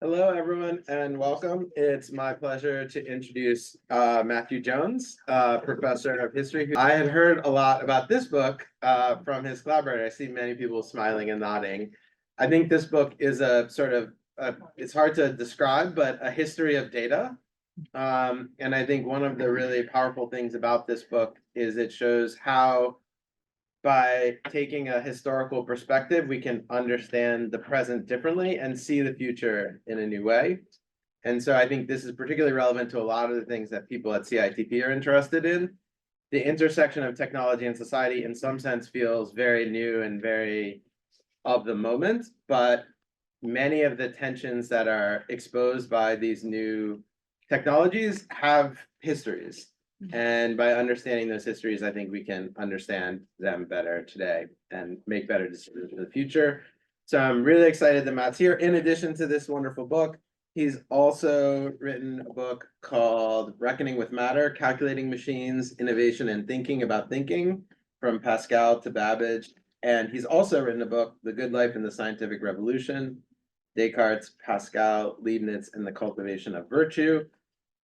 Hello, everyone, and welcome. It's my pleasure to introduce Matthew Jones, professor of history. I had heard a lot about this book from his collaborator. I see many people smiling and nodding. I think this book is a sort of, it's hard to describe, but a history of data. And I think one of the really powerful things about this book is it shows how, by taking a historical perspective, we can understand the present differently and see the future in a new way. And so I think this is particularly relevant to a lot of the things that people at CITP are interested in. The intersection of technology and society in some sense feels very new and very of the moment, but many of the tensions that are exposed by these new technologies have histories. And by understanding those histories, I think we can understand them better today and make better decisions for the future. So I'm really excited that Matt's here. In addition to this wonderful book, he's also written a book called Reckoning with Matter, Calculating Machines, Innovation and Thinking About Thinking, from Pascal to Babbage. And he's also written a book, The Good Life and the Scientific Revolution, Descartes, Pascal, Leibniz, and the Cultivation of Virtue.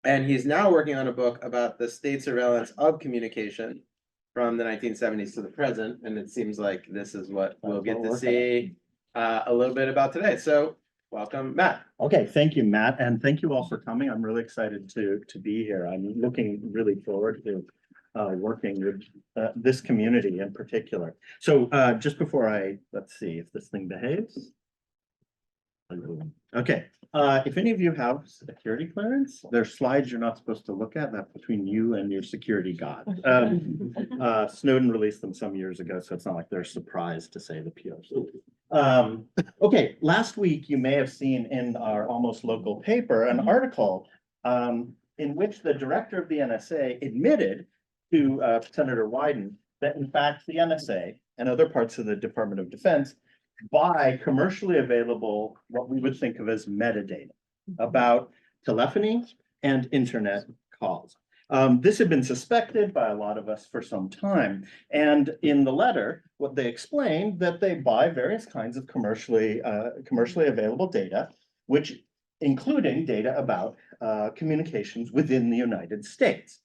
And he's now working on a book about the state surveillance of communication from the 1970s to the present. And it seems like this is what we'll get to see a little bit about today. So welcome, Matt. Okay, thank you, Matt. And thank you all for coming. I'm really excited to be here. I'm looking really forward to working with this community in particular. So just before let's see if this thing behaves. Okay, if any of you have security clearance, there's slides you're not supposed to look at. That's between you and your security god. Snowden released them some years ago, so it's not like they're surprised to say the POC. Okay, last week you may have seen in our almost local paper an article in which the director of the NSA admitted to Senator Wyden that in fact the NSA and other parts of the Department of Defense buy commercially available, what we would think of as metadata about telephony and internet calls. This had been suspected by a lot of us for some time. And in the letter, what they explained that they buy various kinds of commercially available data, which including data about communications within the United States.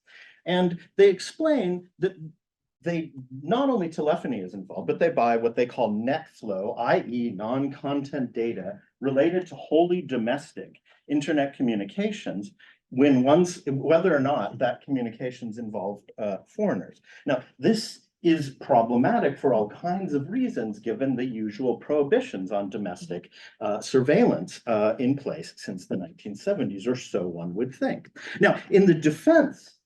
And they explain that they not only telephony is involved, but they buy what they call net flow, i.e. non-content data related to wholly domestic internet communications whether or not that communications involve foreigners. Now, this is problematic for all kinds of reasons, given the usual prohibitions on domestic surveillance in place since the 1970s, or so one would think. Now, in the defense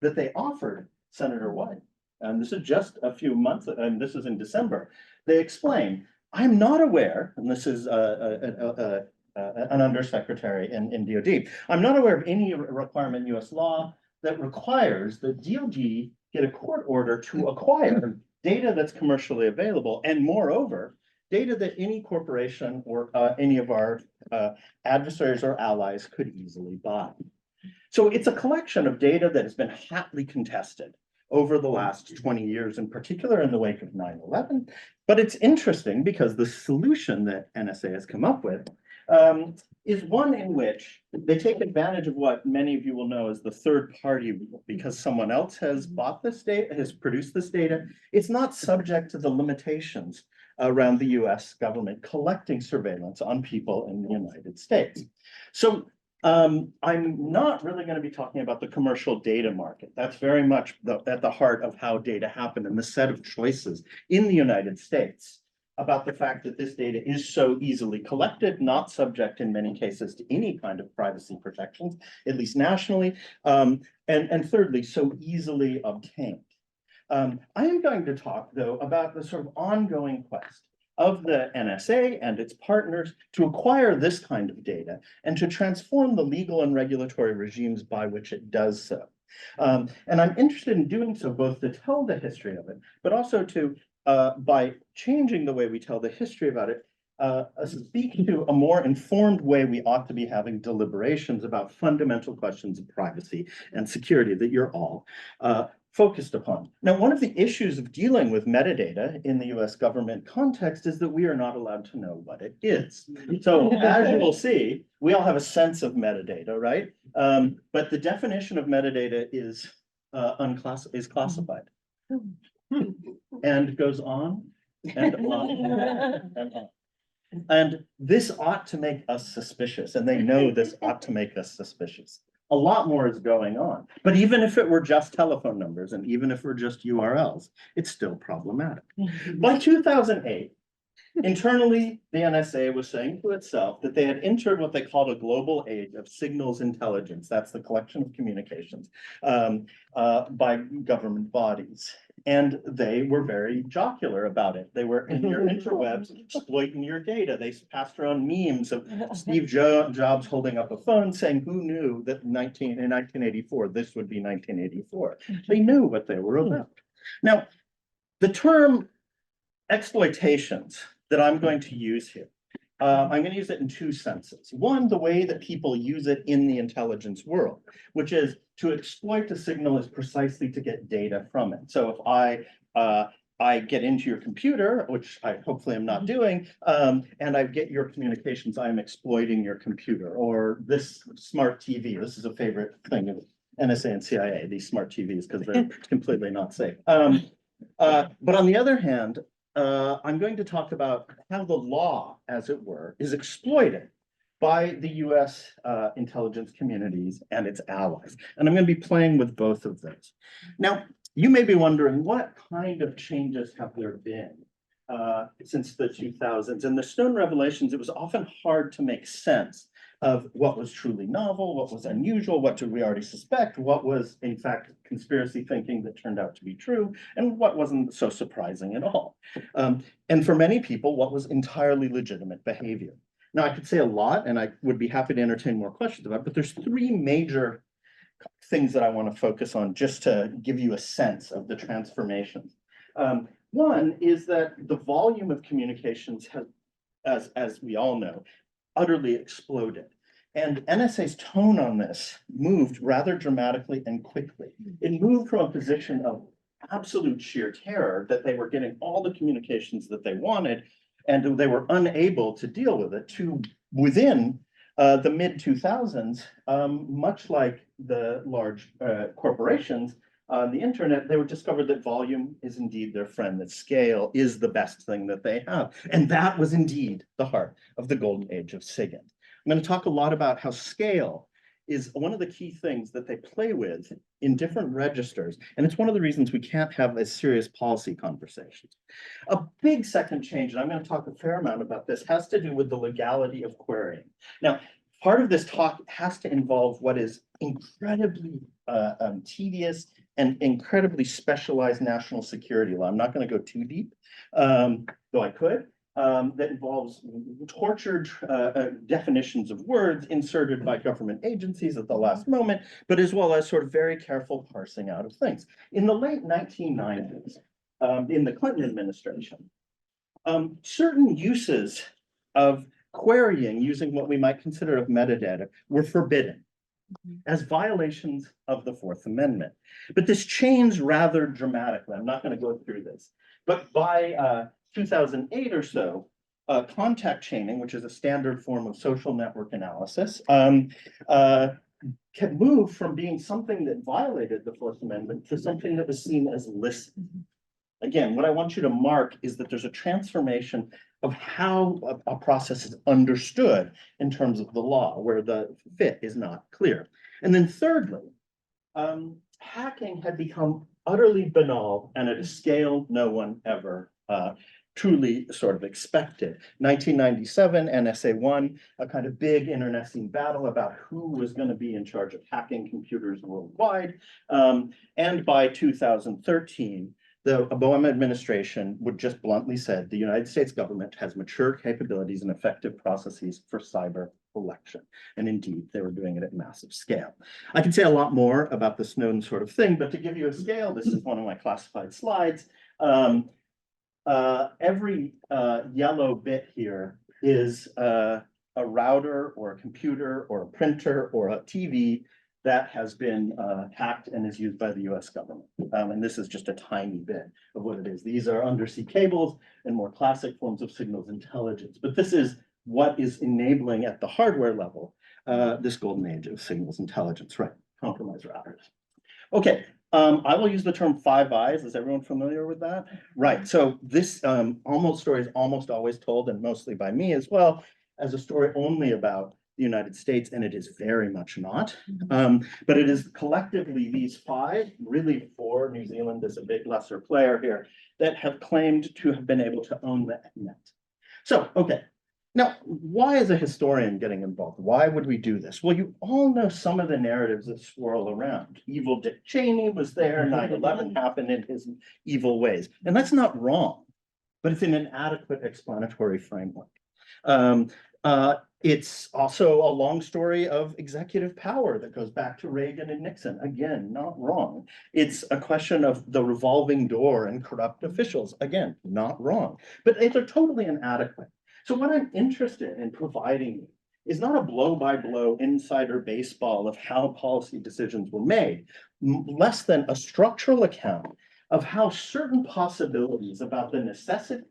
that they offered Senator Wyden, and this is just a few months, and this is in December, they explain, I'm not aware, and this is an undersecretary in DOD, I'm not aware of any requirement in US law that requires the DOD get a court order to acquire data that's commercially available, and moreover, data that any corporation or any of our adversaries or allies could easily buy. So it's a collection of data that has been hotly contested over the last 20 years, in particular in the wake of 9/11. But it's interesting because the solution that NSA has come up with is one in which they take advantage of what many of you will know as the third party rule, because someone else has bought this data, has produced this data. It's not subject to the limitations around the US government collecting surveillance on people in the United States. So I'm not really going to be talking about the commercial data market. That's very much at the heart of how data happen and the set of choices in the United States about the fact that this data is so easily collected, not subject in many cases to any kind of privacy protections, at least nationally, and thirdly, so easily obtained. I am going to talk, though, about the sort of ongoing quest of the NSA and its partners to acquire this kind of data and to transform the legal and regulatory regimes by which it does so. And I'm interested in doing so both to tell the history of it, but also to, by changing the way we tell the history about it, speak to a more informed way we ought to be having deliberations about fundamental questions of privacy and security that you're all focused upon. Now, one of the issues of dealing with metadata in the US government context is that we are not allowed to know what it is. So as you will see, we all have a sense of metadata, right? But the definition of metadata is classified and goes on and on and on. And this ought to make us suspicious, and they know this ought to make us suspicious. A lot more is going on. But even if it were just telephone numbers, and even if it were just URLs, it's still problematic. By 2008, internally, the NSA was saying to itself that they had entered what they called a global age of signals intelligence. That's the collection of communications by government bodies. And they were very jocular about it. They were in your interwebs exploiting your data. They passed around memes of Steve Jobs holding up a phone saying, who knew that in 1984, this would be 1984. They knew what they were about. Now, the term exploitations that I'm going to use here, I'm going to use it in two senses. One, the way that people use it in the intelligence world, which is to exploit a signal is precisely to get data from it. So if I get into your computer, which I hopefully am not doing, and I get your communications, I'm exploiting your computer. Or this smart TV, this is a favorite thing of NSA and CIA, these smart TVs, because they're completely not safe. But on the other hand, I'm going to talk about how the law, as it were, is exploited by the US intelligence communities and its allies. And I'm going to be playing with both of those. Now, you may be wondering, what kind of changes have there been since the 2000s? In the Snowden revelations, it was often hard to make sense of what was truly novel, what was unusual, what did we already suspect, what was in fact conspiracy thinking that turned out to be true, and what wasn't so surprising at all. And for many people, what was entirely legitimate behavior. Now, I could say a lot, and I would be happy to entertain more questions about it, but there's three major things that I want to focus on just to give you a sense of the transformations. One is that the volume of communications has, as we all know, utterly exploded. And NSA's tone on this moved rather dramatically and quickly. It moved from a position of absolute sheer terror that they were getting all the communications that they wanted, and they were unable to deal with it, to within the mid-2000s, much like the large corporations on the internet, they were discovered that volume is indeed their friend, that scale is the best thing that they have. And that was indeed the heart of the golden age of SIGINT. I'm going to talk a lot about how scale is one of the key things that they play with in different registers. And it's one of the reasons we can't have a serious policy conversations. A big second change, and I'm going to talk a fair amount about this, has to do with the legality of querying. Now, part of this talk has to involve what is incredibly tedious and incredibly specialized national security law. I'm not going to go too deep, though I could. That involves tortured definitions of words inserted by government agencies at the last moment, but as well as sort of very careful parsing out of things. In the late 1990s, in the Clinton administration, certain uses of querying using what we might consider of metadata were forbidden as violations of the Fourth Amendment. But this changed rather dramatically. I'm not going to go through this. But by 2008 or so, contact chaining, which is a standard form of social network analysis, can move from being something that violated the Fourth Amendment to something that was seen as licit. Again, what I want you to mark is that there's a transformation of how a process is understood in terms of the law, where the fit is not clear. And then thirdly, hacking had become utterly banal and at a scale no one ever truly sort of expected. 1997, NSA won a kind of big internecine battle about who was going to be in charge of hacking computers worldwide. And by 2013, the Obama administration would just bluntly said the United States government has mature capabilities and effective processes for cyber election. And indeed, they were doing it at massive scale. I can say a lot more about the Snowden sort of thing, but to give you a scale, this is one of my classified slides. Every yellow bit here is a router or a computer or a printer or a TV that has been hacked and is used by the US government. And this is just a tiny bit of what it is. These are undersea cables and more classic forms of signals intelligence. But this is what is enabling at the hardware level this golden age of signals intelligence, right? Compromise routers. Okay, I will use the term Five Eyes. Is everyone familiar with that? Right, so this story is almost always told, and mostly by me as well, as a story only about the United States, and it is very much not. But it is collectively these five, really four, New Zealand is a big lesser player here, that have claimed to have been able to own the net. So, okay. Now, why is a historian getting involved? Why would we do this? Well, you all know some of the narratives that swirl around. Evil Dick Cheney was there, 9/11 happened in his evil ways. And that's not wrong, but it's in an adequate explanatory framework. It's also a long story of executive power that goes back to Reagan and Nixon. Again, not wrong. It's a question of the revolving door and corrupt officials. Again, not wrong. But they're totally inadequate. So what I'm interested in providing you is not a blow-by-blow insider baseball of how policy decisions were made, less than a structural account of how certain possibilities about the necessity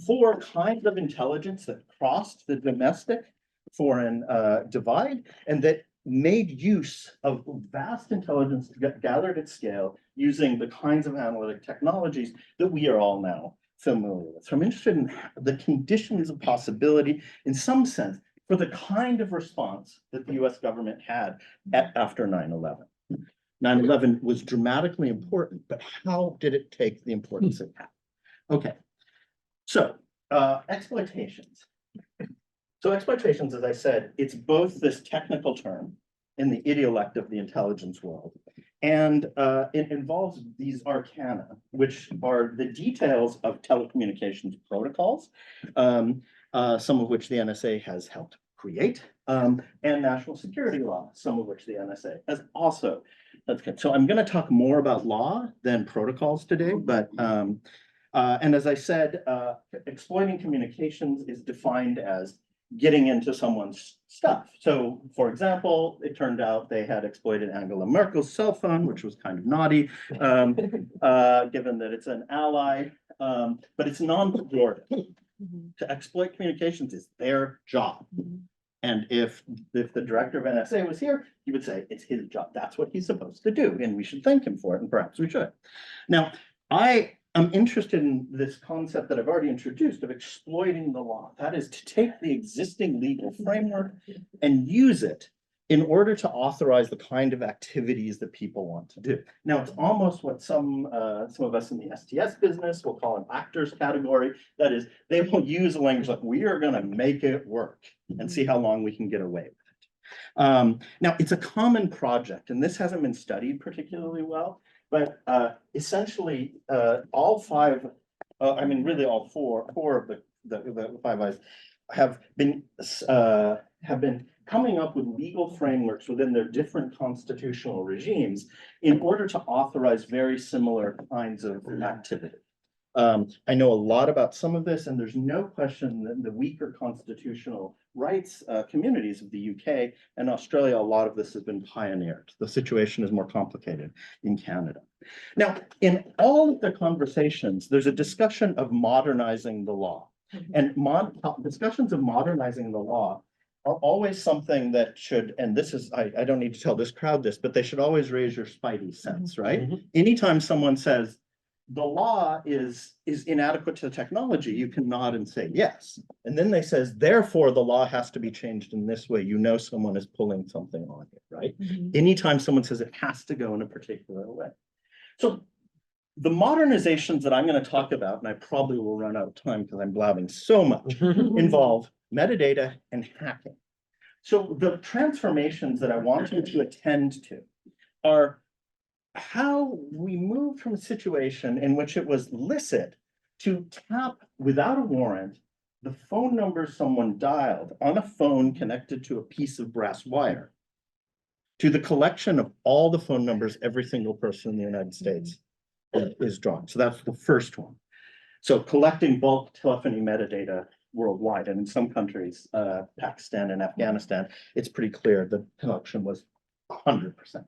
for kinds of intelligence that crossed the domestic foreign divide and that made use of vast intelligence gathered at scale using the kinds of analytic technologies that we are all now familiar with. So I'm interested in the conditions of possibility, in some sense, for the kind of response that the US government had after 9/11. 9/11 was dramatically important, but how did it take the importance it had? Okay. So, exploitations. So exploitations, as I said, it's both this technical term in the idiolect of the intelligence world, and it involves these arcana, which are the details of telecommunications protocols, some of which the NSA has helped create, and national security law, some of which the NSA has also. That's good. So I'm going to talk more about law than protocols today, but and as I said, exploiting communications is defined as getting into someone's stuff. So, for example, it turned out they had exploited Angela Merkel's cell phone, which was kind of naughty, given that it's an ally, but it's non-pejorative. To exploit communications is their job. And if the director of NSA was here, he would say it's his job. That's what he's supposed to do, and we should thank him for it, and perhaps we should. Now, I'm interested in this concept that I've already introduced of exploiting the law. That is to take the existing legal framework and use it in order to authorize the kind of activities that people want to do. Now, it's almost what some of us in the STS business will call an actors category. That is, they will use language like, we are going to make it work and see how long we can get away with it. Now, it's a common project, and this hasn't been studied particularly well. But essentially, all five, really all four of the Five Eyes have been coming up with legal frameworks within their different constitutional regimes in order to authorize very similar kinds of activity. I know a lot about some of this, and there's no question that the weaker constitutional rights communities of the UK and Australia, a lot of this has been pioneered. The situation is more complicated in Canada. Now, in all of the conversations, there's a discussion of modernizing the law. And discussions of modernizing the law are always something that should, and this is, I don't need to tell this crowd this, but they should always raise your spidey sense, right? Anytime someone says, the law is inadequate to the technology, you can nod and say yes. And then they says, therefore, the law has to be changed in this way. You know someone is pulling something on it, right? Anytime someone says it has to go in a particular way. So the modernizations that I'm going to talk about, and I probably will run out of time because I'm blabbing so much, involve metadata and hacking. So the transformations that I want you to attend to are how we moved from a situation in which it was licit to tap without a warrant the phone number someone dialed on a phone connected to a piece of brass wire to the collection of all the phone numbers every single person in the United States is drawn. So that's the first one. So collecting bulk telephony metadata worldwide, and in some countries, Pakistan and Afghanistan, it's pretty clear the collection was 100%.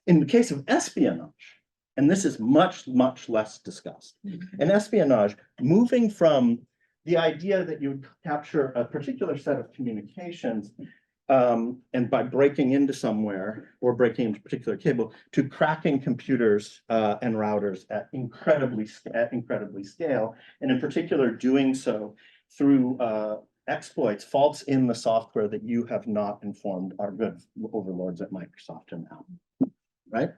In the case of espionage, and this is much, much less discussed, in espionage, moving from the idea that you would capture a particular set of communications and by breaking into somewhere or breaking into a particular cable to cracking computers and routers at incredibly scale, and in particular doing so through exploits, faults in the software that you have not informed our good overlords at Microsoft and now, right?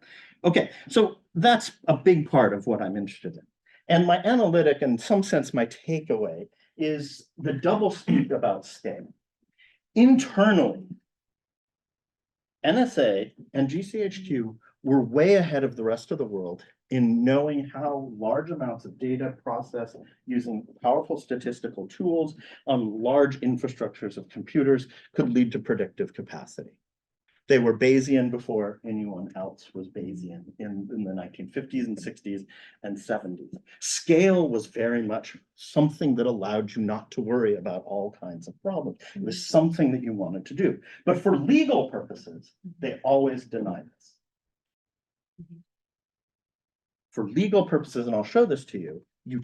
Okay, so that's a big part of what I'm interested in. And my analytic, in some sense, my takeaway is the double speak about scale. Internally, NSA and GCHQ were way ahead of the rest of the world in knowing how large amounts of data processed using powerful statistical tools on large infrastructures of computers could lead to predictive capacity. They were Bayesian before anyone else was Bayesian in the 1950s and 60s and 70s. Scale was very much something that allowed you not to worry about all kinds of problems. It was something that you wanted to do. But for legal purposes, they always deny this. For legal purposes, and I'll show this to you, you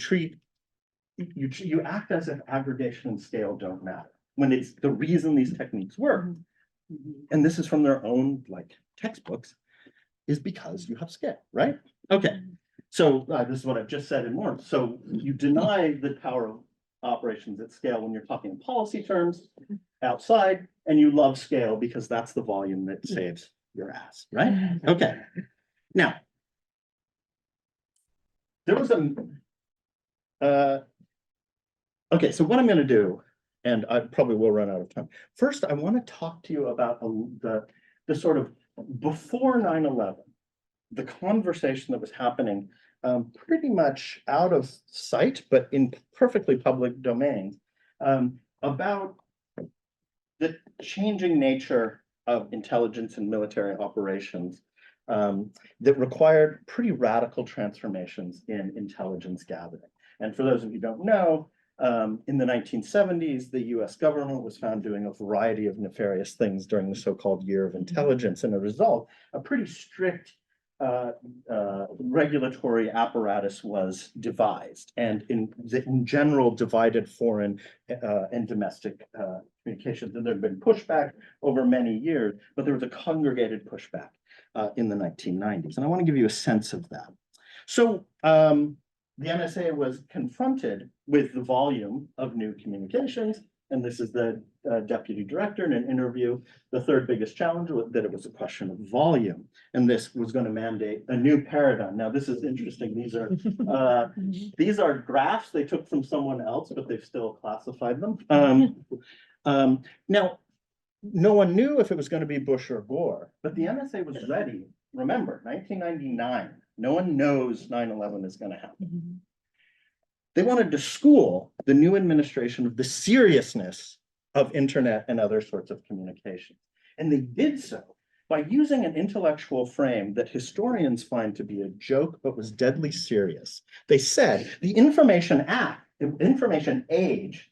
act as if aggregation and scale don't matter, when it's the reason these techniques work. And this is from their own textbooks, is because you have scale, right? Okay, so this is what I've just said in more. So you deny the power of operations at scale when you're talking in policy terms outside, and you love scale because that's the volume that saves your ass, right? Okay, now, there was okay, so what I'm going to do, and I probably will run out of time. First, I want to talk to you about the sort of before 9/11, the conversation that was happening pretty much out of sight, but in perfectly public domain, about the changing nature of intelligence and military operations that required pretty radical transformations in intelligence gathering. And for those of you who don't know, in the 1970s, the US government was found doing a variety of nefarious things during the so-called Year of Intelligence. And as a result, a pretty strict regulatory apparatus was devised, and in general divided foreign and domestic communications. And there had been pushback over many years, but there was a congregated pushback in the 1990s. And I want to give you a sense of that. So the NSA was confronted with the volume of new communications, and this is the deputy director in an interview. The third biggest challenge was that it was a question of volume, and this was going to mandate a new paradigm. Now, this is interesting. These are graphs they took from someone else, but they've still classified them. Now, no one knew if it was going to be Bush or Gore, but the NSA was ready. Remember, 1999. No one knows 9/11 is going to happen. They wanted to school the new administration of the seriousness of internet and other sorts of communications. And they did so by using an intellectual frame that historians find to be a joke, but was deadly serious. They said the information age,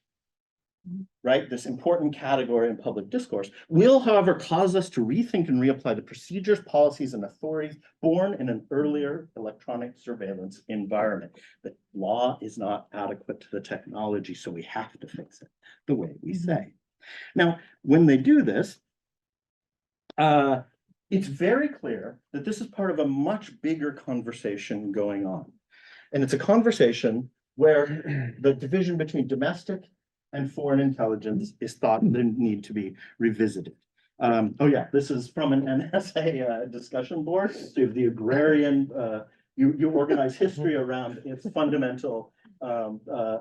right, this important category in public discourse, will, however, cause us to rethink and reapply the procedures, policies, and authorities born in an earlier electronic surveillance environment. The law is not adequate to the technology, so we have to fix it the way we say. Now, when they do this, it's very clear that this is part of a much bigger conversation going on. And it's a conversation where the division between domestic and foreign intelligence is thought to need to be revisited. Oh yeah, this is from an NSA discussion board. So you have the agrarian, you organize history around its fundamental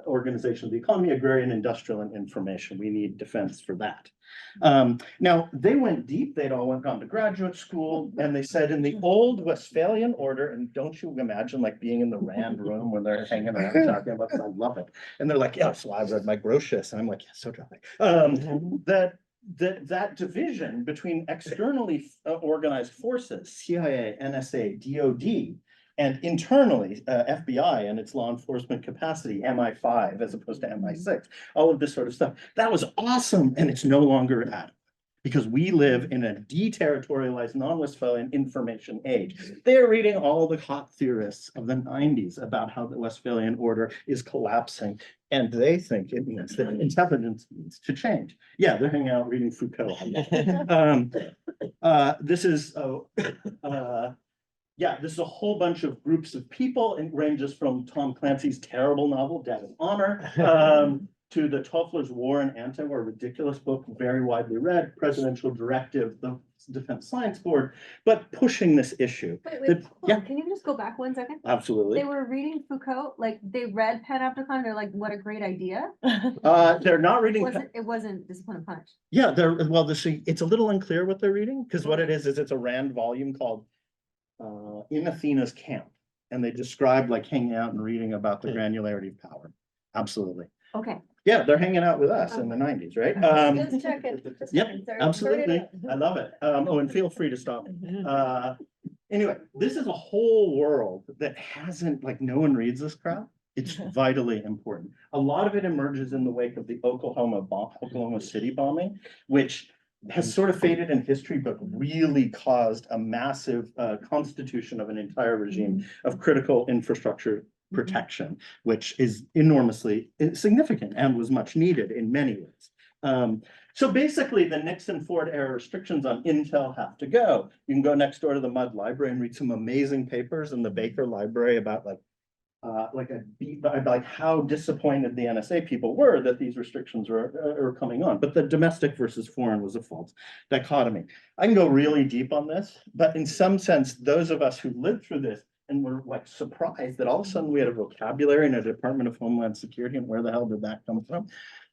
organization of the economy, agrarian, industrial, and information. We need defense for that. Now, they went deep. They'd all gone to graduate school, and they said in the old Westphalian order, and don't you imagine like being in the Rand room when they're hanging around talking about this? I love it. And they're like, yeah, so I read my Grotius, and I'm like, yeah, so do I. That division between externally organized forces, CIA, NSA, DOD, and internally, FBI and its law enforcement capacity, MI5 as opposed to MI6, all of this sort of stuff. That was awesome, and it's no longer adequate. because we live in a deterritorialized, non-Westphalian information age. They're reading all the hot theorists of the 90s about how the Westphalian order is collapsing, and they think it means that intelligence needs to change. Yeah, they're hanging out reading Foucault. This is yeah, this is a whole bunch of groups of people. It ranges from Tom Clancy's terrible novel, Debt of Honor, to the Toffler's War and Anti-War, ridiculous book, very widely read, presidential directive, the Defense Science Board, but pushing this issue. Wait, Yeah, can you just go back 1 second? absolutely. They were reading Foucault, like they read Panopticon, they're like, what a great idea. They're not reading. It wasn't Discipline and Punch. Yeah, they're, well, it's a little unclear what they're reading, because what it is it's a Rand volume called In Athena's Camp. And they describe like hanging out and reading about the granularity of power. Absolutely. Okay. Yeah, they're hanging out with us in the 90s, right? Just checking. Yep, absolutely. I love it. Oh, and feel free to stop me. Anyway, this is a whole world that hasn't, like, no one reads this crap. It's vitally important. A lot of it emerges in the wake of the Oklahoma City bombing, which has sort of faded in history, but really caused a massive constitution of an entire regime of critical infrastructure protection, which is enormously significant and was much needed in many ways. So basically, the Nixon-Ford era restrictions on Intel have to go. You can go next door to the Mudd Library and read some amazing papers in the Baker Library about like how disappointed the NSA people were that these restrictions were coming on. But the domestic versus foreign was a false dichotomy. I can go really deep on this, but in some sense, those of us who lived through this and were like surprised that all of a sudden we had a vocabulary in a Department of Homeland Security, and where the hell did that come from?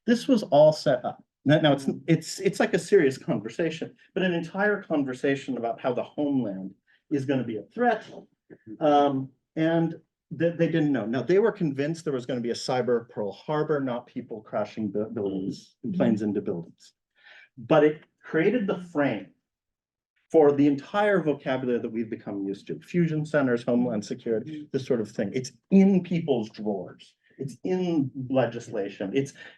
This was all set up. Now it's like a serious conversation, but an entire conversation about how the homeland is going to be a threat. And they didn't know. Now, they were convinced there was going to be a cyber Pearl Harbor, not people crashing buildings, planes into buildings. But it created the frame for the entire vocabulary that we've become used to. Fusion centers, homeland security, this sort of thing. It's in people's drawers. It's in legislation.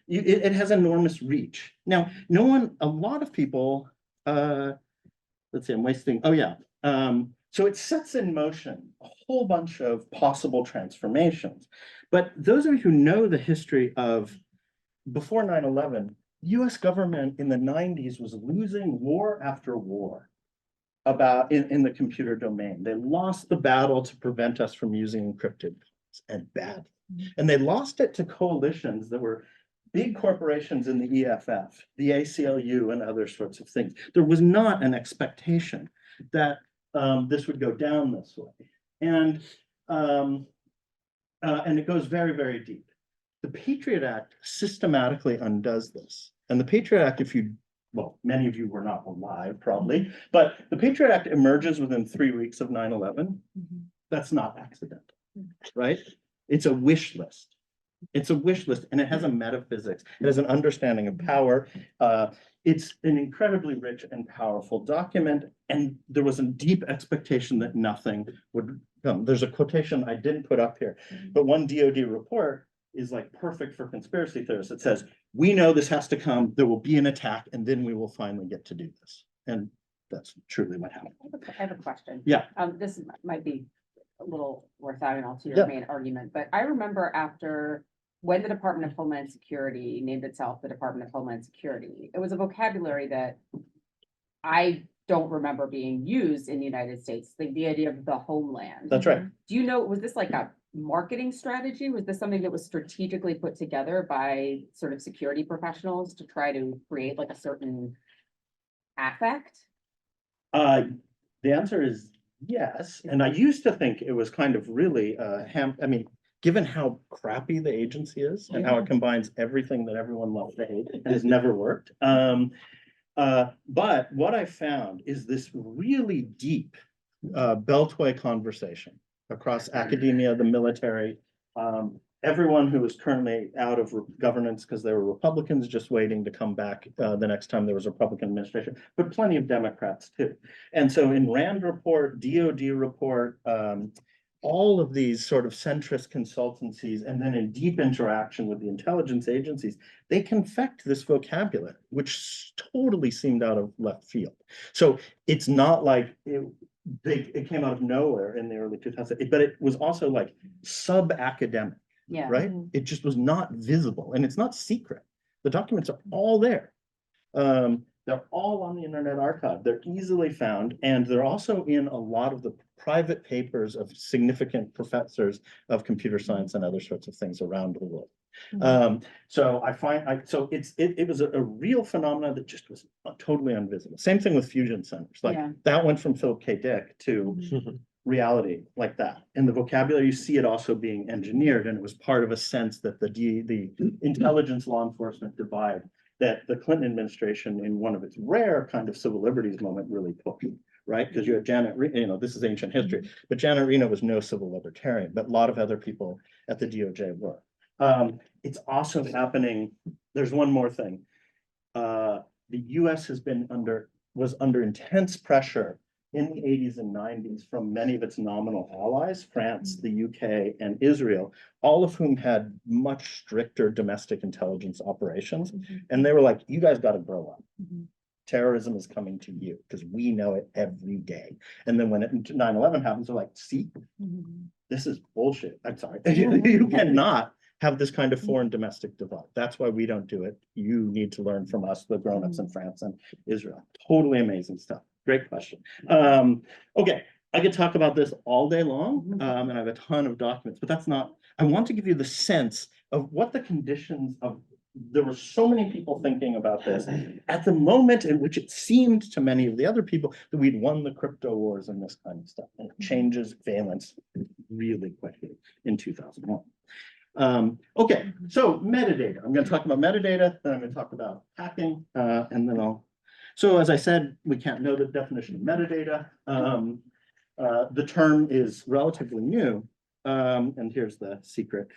It has enormous reach. Now, a lot of people, let's see, I'm wasting, oh yeah. So it sets in motion a whole bunch of possible transformations. But those of you who know the history of before 9/11, the US government in the 90s was losing war after war about in the computer domain. They lost the battle to prevent us from using encrypted codes, and bad. And they lost it to coalitions that were big corporations in the EFF, the ACLU, and other sorts of things. There was not an expectation that this would go down this way. And it goes very, very deep. The Patriot Act systematically undoes this. And the Patriot Act, well, many of you were not alive probably, but the Patriot Act emerges within 3 weeks of 9/11. That's not accidental, right? It's a wish list. It's a wish list, and it has a metaphysics. It has an understanding of power. It's an incredibly rich and powerful document, and there was a deep expectation that nothing would come. There's a quotation I didn't put up here, but one DoD report is like perfect for conspiracy theorists. It says, we know this has to come, there will be an attack, and then we will finally get to do this. And that's truly what happened. I have a question. Yeah. This might be a little orthogonal to your main argument, but I remember when the Department of Homeland Security named itself the Department of Homeland Security, it was a vocabulary that I don't remember being used in the United States, like the idea of the homeland. That's right. Do you know, was this like a marketing strategy? Was this something that was strategically put together by sort of security professionals to try to create like a certain affect? The answer is yes. And I used to think it was kind of really, given how crappy the agency is and how it combines everything that everyone loves to hate and has never worked. But what I found is this really deep beltway conversation across academia, the military, everyone who is currently out of governance because they were Republicans just waiting to come back the next time there was a Republican administration, but plenty of Democrats too. And so in Rand report, DoD report, all of these sort of centrist consultancies, and then in deep interaction with the intelligence agencies, they confect this vocabulary, which totally seemed out of left field. So it's not like it came out of nowhere in the early 2000s, but it was also like sub-academic, Yeah. right? It just was not visible, and it's not secret. The documents are all there. They're all on the Internet Archive. They're easily found, and they're also in a lot of the private papers of significant professors of computer science and other sorts of things around the world. So I find, it was a real phenomenon that just was totally invisible. Same thing with fusion centers. Like Yeah. that went from Philip K. Dick to reality like that. And the vocabulary, you see it also being engineered, and it was part of a sense that the intelligence law enforcement divide that the Clinton administration, in one of its rare kind of civil liberties moment, really pushed, right? Because you had Janet, this is ancient history, but Janet Reno was no civil libertarian, but a lot of other people at the DOJ were. It's also happening. There's one more thing. The US was under intense pressure in the 80s and 90s from many of its nominal allies, France, the UK, and Israel, all of whom had much stricter domestic intelligence operations. And they were like, you guys got to grow up. Terrorism is coming to you because we know it every day. And then when 9/11 happens, they're like, see, this is bullshit. I'm sorry. You cannot have this kind of foreign domestic divide. That's why we don't do it. You need to learn from us, the grown-ups in France and Israel. Totally amazing stuff. Great question. Okay, I could talk about this all day long, and I have a ton of documents, but that's not, I want to give you the sense of what the conditions of, there were so many people thinking about this at the moment in which it seemed to many of the other people that we'd won the crypto wars and this kind of stuff, and it changes valence really quickly in 2001. Okay, so metadata. I'm going to talk about metadata, then I'm going to talk about hacking, and then so as I said, we can't know the definition of metadata. The term is relatively new, and here's the secret.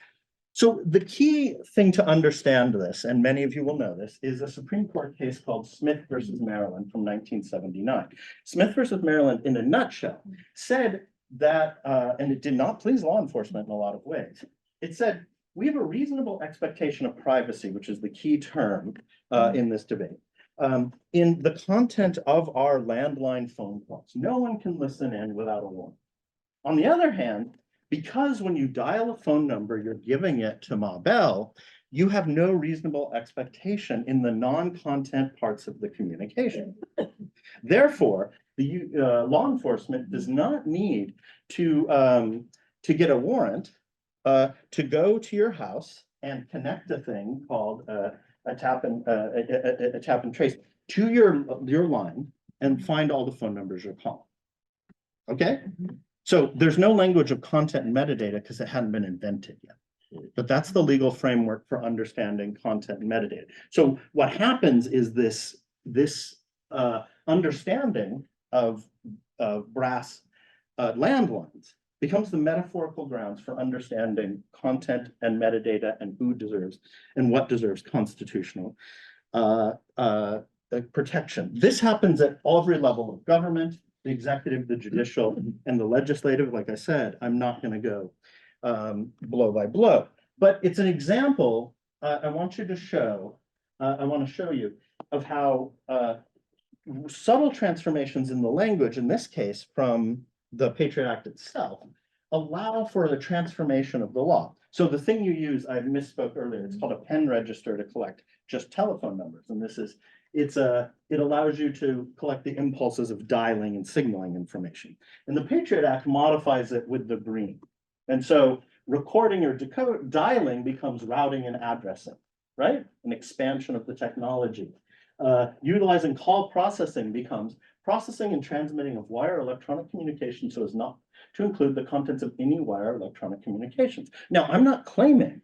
So the key thing to understand this, and many of you will know this, is a Supreme Court case called Smith versus Maryland from 1979. Smith versus Maryland, in a nutshell, said that, and it did not please law enforcement in a lot of ways. It said, we have a reasonable expectation of privacy, which is the key term in this debate. In the content of our landline phone calls, no one can listen in without a warrant. On the other hand, because when you dial a phone number, you're giving it to Ma Bell, you have no reasonable expectation in the non-content parts of the communication. Therefore, the law enforcement does not need to get a warrant to go to your house and connect a thing called a tap and trace to your line and find all the phone numbers you're calling. Okay, so there's no language of content and metadata because it hadn't been invented yet, but that's the legal framework for understanding content and metadata. So what happens is this understanding of brass landlines becomes the metaphorical grounds for understanding content and metadata and who deserves and what deserves constitutional protection. This happens at every level of government, the executive, the judicial, and the legislative. Like I said, I'm not going to go blow by blow, but it's an example I want to show you of how subtle transformations in the language, in this case from the Patriot Act itself, allow for the transformation of the law. So the thing you use, I misspoke earlier, it's called a pen register to collect just telephone numbers. And this is, it allows you to collect the impulses of dialing and signaling information. And the Patriot Act modifies it with the green. And so recording or dialing becomes routing and addressing, right? An expansion of the technology. Utilizing call processing becomes processing and transmitting of wire electronic communication so as not to include the contents of any wire electronic communications. Now, I'm not claiming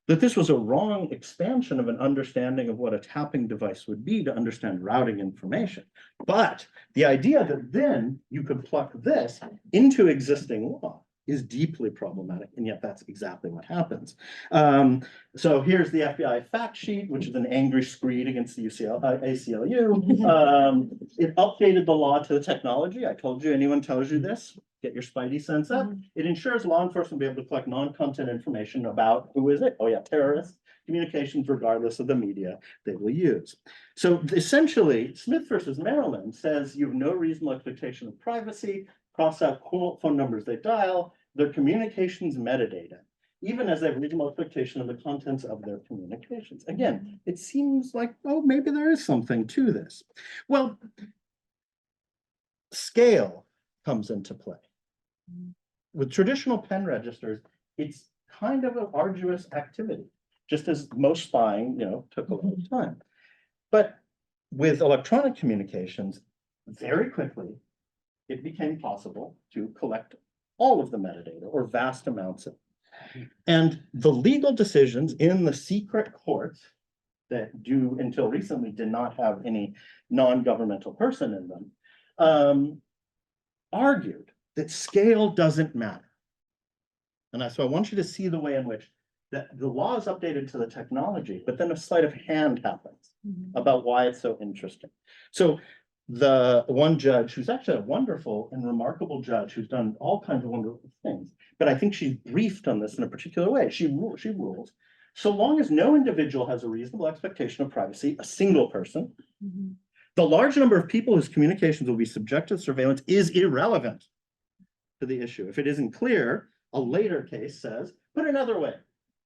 that this was a wrong expansion of an understanding of what a tapping device would be to understand routing information. But the idea that then you could pluck this into existing law is deeply problematic, and yet that's exactly what happens. So here's the FBI fact sheet, which is an angry screed against the ACLU. It updated the law to the technology. I told you, anyone tells you this, get your spidey sense up. It ensures law enforcement will be able to collect non-content information about who is it? Oh yeah, terrorists, communications regardless of the media they will use. So essentially, Smith versus Maryland says you have no reasonable expectation of privacy, cross out phone numbers they dial, their communications metadata, even as they have reasonable expectation of the contents of their communications. Again, it seems like, oh, maybe there is something to this. Well, scale comes into play. With traditional pen registers, it's kind of an arduous activity, just as most spying, took a lot of time. But with electronic communications, very quickly, it became possible to collect all of the metadata or vast amounts of it. And the legal decisions in the secret courts that until recently did not have any non-governmental person in them, argued that scale doesn't matter. And so I want you to see the way in which that the law is updated to the technology, but then a sleight of hand happens about why it's so interesting. So the one judge, who's actually a wonderful and remarkable judge, who's done all kinds of wonderful things, but I think she's briefed on this in a particular way. She rules, so long as no individual has a reasonable expectation of privacy, a single person, the large number of people whose communications will be subjected to surveillance is irrelevant to the issue. If it isn't clear, a later case says, put another way,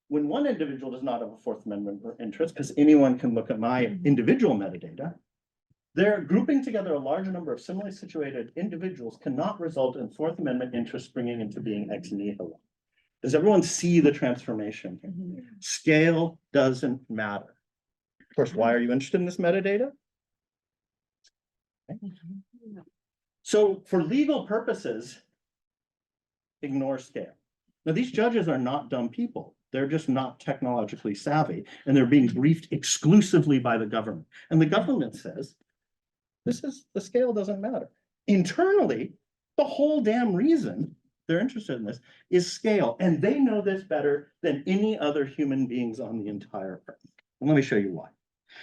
when one individual does not have a Fourth Amendment interest, because anyone can look at my individual metadata, they're grouping together a large number of similarly situated individuals cannot result in Fourth Amendment interest springing into being ex nihilo. Does everyone see the transformation here? Scale doesn't matter. Of course, why are you interested in this metadata? Okay. So for legal purposes, ignore scale. Now, these judges are not dumb people. They're just not technologically savvy, and they're being briefed exclusively by the government. And the government says, the scale doesn't matter. Internally, the whole damn reason they're interested in this is scale. And they know this better than any other human beings on the entire earth. And let me show you why.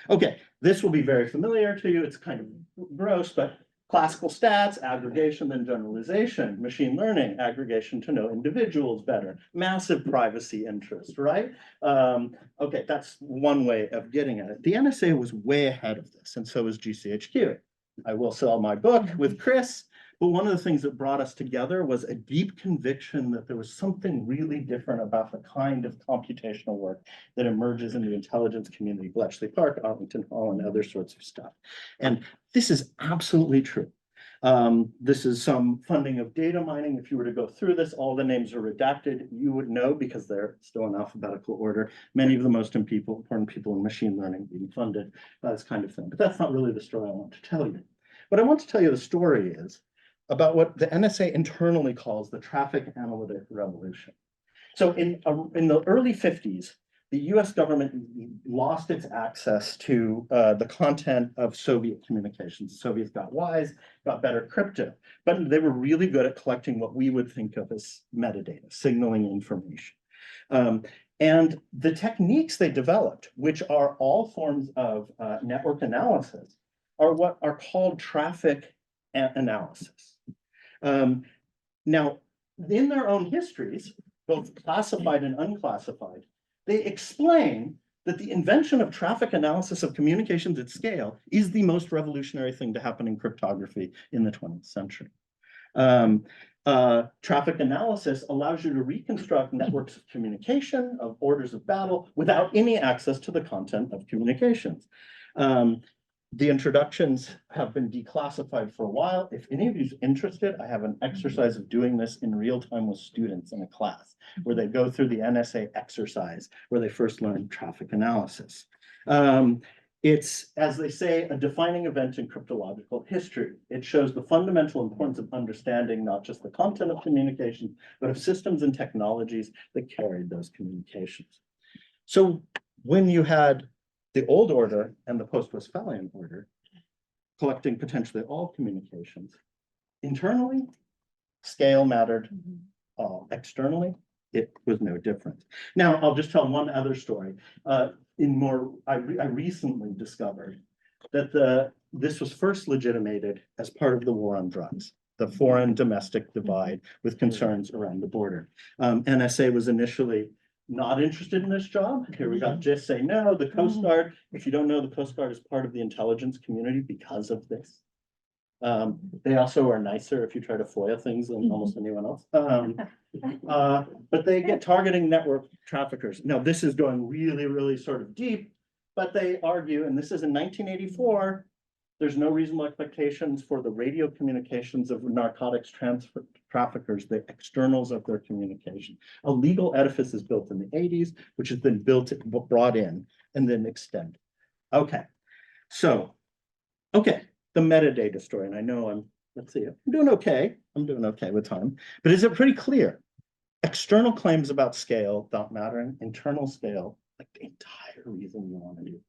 Okay, this will be very familiar to you. It's kind of gross, but classical stats, aggregation, then generalization, machine learning, aggregation to know individuals better, massive privacy interest, right? Okay, that's one way of getting at it. The NSA was way ahead of this, and so was GCHQ. I will sell my book with Chris, but one of the things that brought us together was a deep conviction that there was something really different about the kind of computational work that emerges in the intelligence community, Bletchley Park, Arlington Hall, and other sorts of stuff. And this is absolutely true. This is some funding of data mining. If you were to go through this, all the names are redacted. You would know, because they're still in alphabetical order, many of the most important people in machine learning being funded by this kind of thing. But that's not really the story I want to tell you. What I want to tell you the story is about what the NSA internally calls the traffic analytic revolution. So in the early 50s, the US government lost its access to the content of Soviet communications. The Soviets got wise, got better crypto, but they were really good at collecting what we would think of as metadata, signaling information. And the techniques they developed, which are all forms of network analysis, are what are called traffic analysis. Now, in their own histories, both classified and unclassified, they explain that the invention of traffic analysis of communications at scale is the most revolutionary thing to happen in cryptography in the 20th century. Traffic analysis allows you to reconstruct networks of communication, of orders of battle, without any access to the content of communications. The introductions have been declassified for a while. If any of you is interested, I have an exercise of doing this in real time with students in a class where they go through the NSA exercise where they first learn traffic analysis. It's, as they say, a defining event in cryptological history. It shows the fundamental importance of understanding not just the content of communication, but of systems and technologies that carried those communications. So when you had the old order and the post-Westphalian order collecting potentially all communications, internally, scale mattered. Externally, it was no different. Now, I'll just tell one other story. I recently discovered that this was first legitimated as part of the war on drugs. the foreign domestic divide with concerns around the border. NSA was initially not interested in this job. Here we got just say, no, the Coast Guard, if you don't know, the Coast Guard is part of the intelligence community because of this. They also are nicer if you try to FOIA things than almost anyone else. But they get targeting network traffickers. Now, this is going really, really sort of deep, but they argue, and this is in 1984, there's no reasonable expectations for the radio communications of narcotics traffickers, the externals of their communication. A legal edifice is built in the 80s, which has been brought in, and then extended. Okay, so, okay, the metadata story, and I know let's see, I'm doing okay with time, but is it pretty clear? External claims about scale don't matter, and internal scale, like the entire reason you want to do this.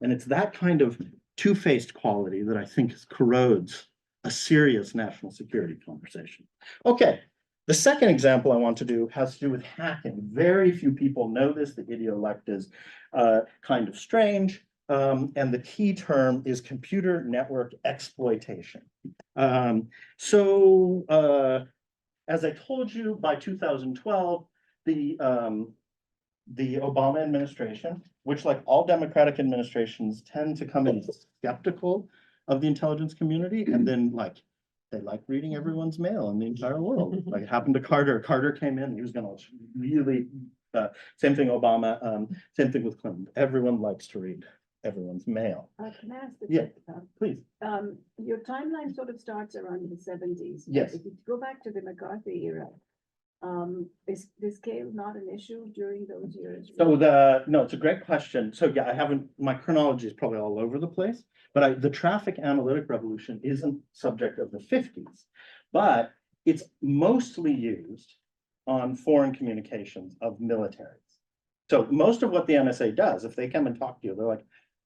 And it's that kind of two-faced quality that I think corrodes a serious national security conversation. Okay, the second example I want to do has to do with hacking. Very few people know this. The idiolect is kind of strange. And the key term is computer network exploitation. As I told you, by 2012, the Obama administration, which like all Democratic administrations tend to come in skeptical of the intelligence community, and then like they like reading everyone's mail in the entire world. Like it happened to Carter. Carter came in, he was gonna really, same thing Obama, same thing with Clinton. Everyone likes to read everyone's mail. Can I ask Yeah, please. your timeline sort of starts around the 70s. Yes. If you go back to the McCarthy era, is the scale not an issue during those years? So no, it's a great question. So yeah, my chronology is probably all over the place, but the traffic analytic revolution isn't subject of the 50s, but it's mostly used on foreign communications of militaries. So most of what the NSA does, if they come and talk to you, they're like,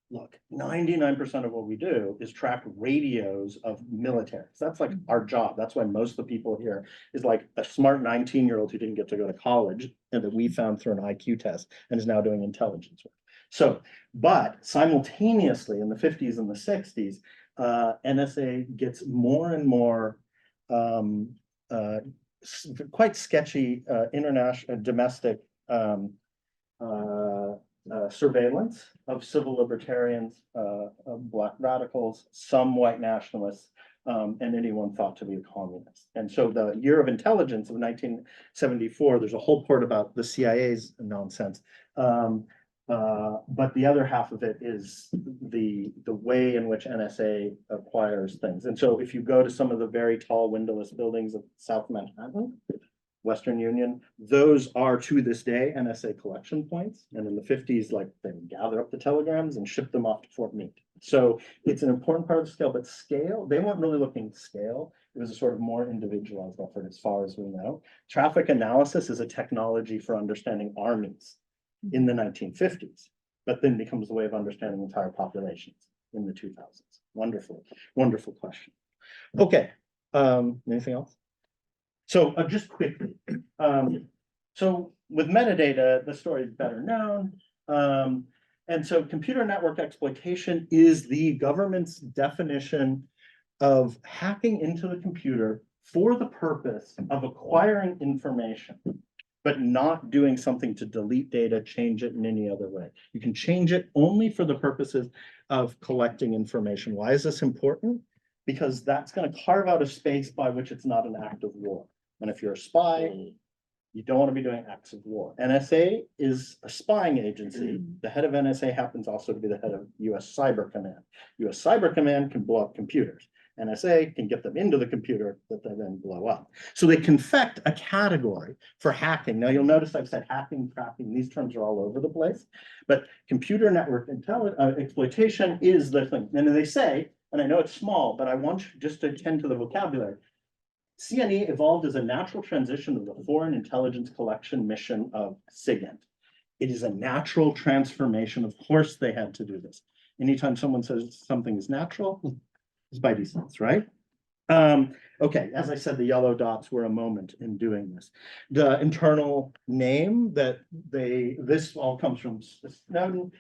look, 99% of what we do is track radios of militaries. That's like our job. That's why most of the people here is like a smart 19-year-old who didn't get to go to college and that we found through an IQ test and is now doing intelligence work. So, but simultaneously in the 50s and the 60s, NSA gets more and more quite sketchy international domestic surveillance of civil libertarians, Black radicals, some white nationalists, and anyone thought to be a communist. And so the year of intelligence of 1974, there's a whole part about the CIA's nonsense. But the other half of it is the way in which NSA acquires things. And so if you go to some of the very tall windowless buildings of South Manhattan, Western Union, those are to this day NSA collection points. And in the 50s, like they would gather up the telegrams and ship them off to Fort Meade. So it's an important part of the scale, but scale, they weren't really looking at scale. It was a sort of more individualized effort as far as we know. Traffic analysis is a technology for understanding armies in the 1950s, but then becomes a way of understanding entire populations in the 2000s. Wonderful, wonderful question. Okay, anything else? So just quickly, so with metadata, the story is better known. And so computer network exploitation is the government's definition of hacking into the computer for the purpose of acquiring information, but not doing something to delete data, change it in any other way. You can change it only for the purposes of collecting information. Why is this important? Because that's going to carve out a space by which it's not an act of war. And if you're a spy, you don't want to be doing acts of war. NSA is a spying agency. The head of NSA happens also to be the head of US Cyber Command. US Cyber Command can blow up computers. NSA can get them into the computer that they then blow up. So they confect a category for hacking. Now you'll notice I've said hacking, cracking, these terms are all over the place, but computer network exploitation is the thing. And they say, and I know it's small, but I want you just to attend to the vocabulary. CNE evolved as a natural transition of the foreign intelligence collection mission of SIGINT. It is a natural transformation. Of course they had to do this. Anytime someone says something is natural, it's by default, right? Okay, as I said, the yellow dots were a moment in doing this. The internal name that this all comes from Snowden.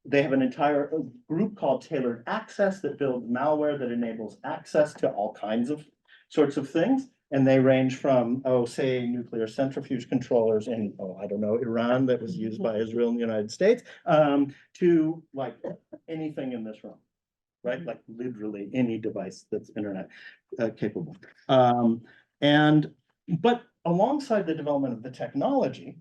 They have an entire group called Tailored Access that builds malware that enables access to all kinds of sorts of things. And they range from, say, nuclear centrifuge controllers in, I don't know, Iran that was used by Israel and the United States, to like anything in this room, right? Like literally any device that's internet capable. But alongside the development of the technology,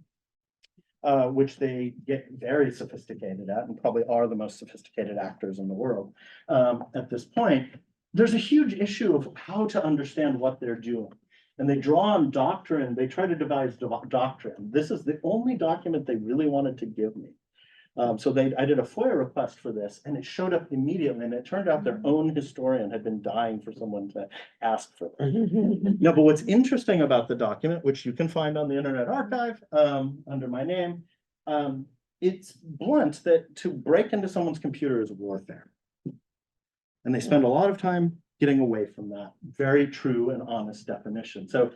which they get very sophisticated at and probably are the most sophisticated actors in the world at this point, there's a huge issue of how to understand what they're doing. And they draw on doctrine, they try to devise doctrine. This is the only document they really wanted to give me. So I did a FOIA request for this and it showed up immediately, and it turned out their own historian had been dying for someone to ask for this. No, but what's interesting about the document, which you can find on the Internet Archive under my name, it's blunt that to break into someone's computer is warfare. And they spend a lot of time getting away from that very true and honest definition. So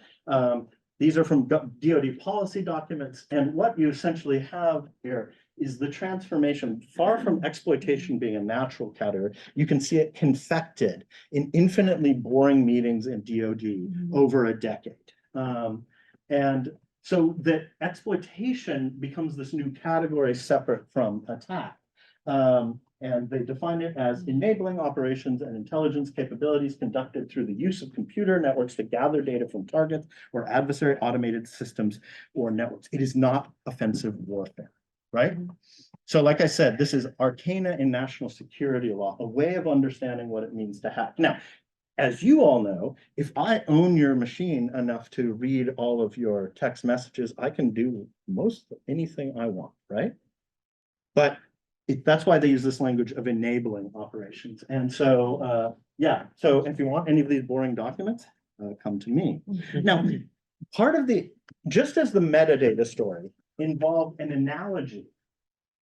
these are from DoD policy documents. And what you essentially have here is the transformation, far from exploitation being a natural category, you can see it confected in infinitely boring meetings in DoD over a decade. And so that exploitation becomes this new category separate from attack. And they define it as enabling operations and intelligence capabilities conducted through the use of computer networks to gather data from targets or adversary automated systems or networks. It is not offensive warfare, right? So like I said, this is arcana in national security law, a way of understanding what it means to hack. Now, as you all know, if I own your machine enough to read all of your text messages, I can do most anything I want, right? But that's why they use this language of enabling operations. And so, yeah, so if you want any of these boring documents, come to me. Now, part of just as the metadata story involved an analogy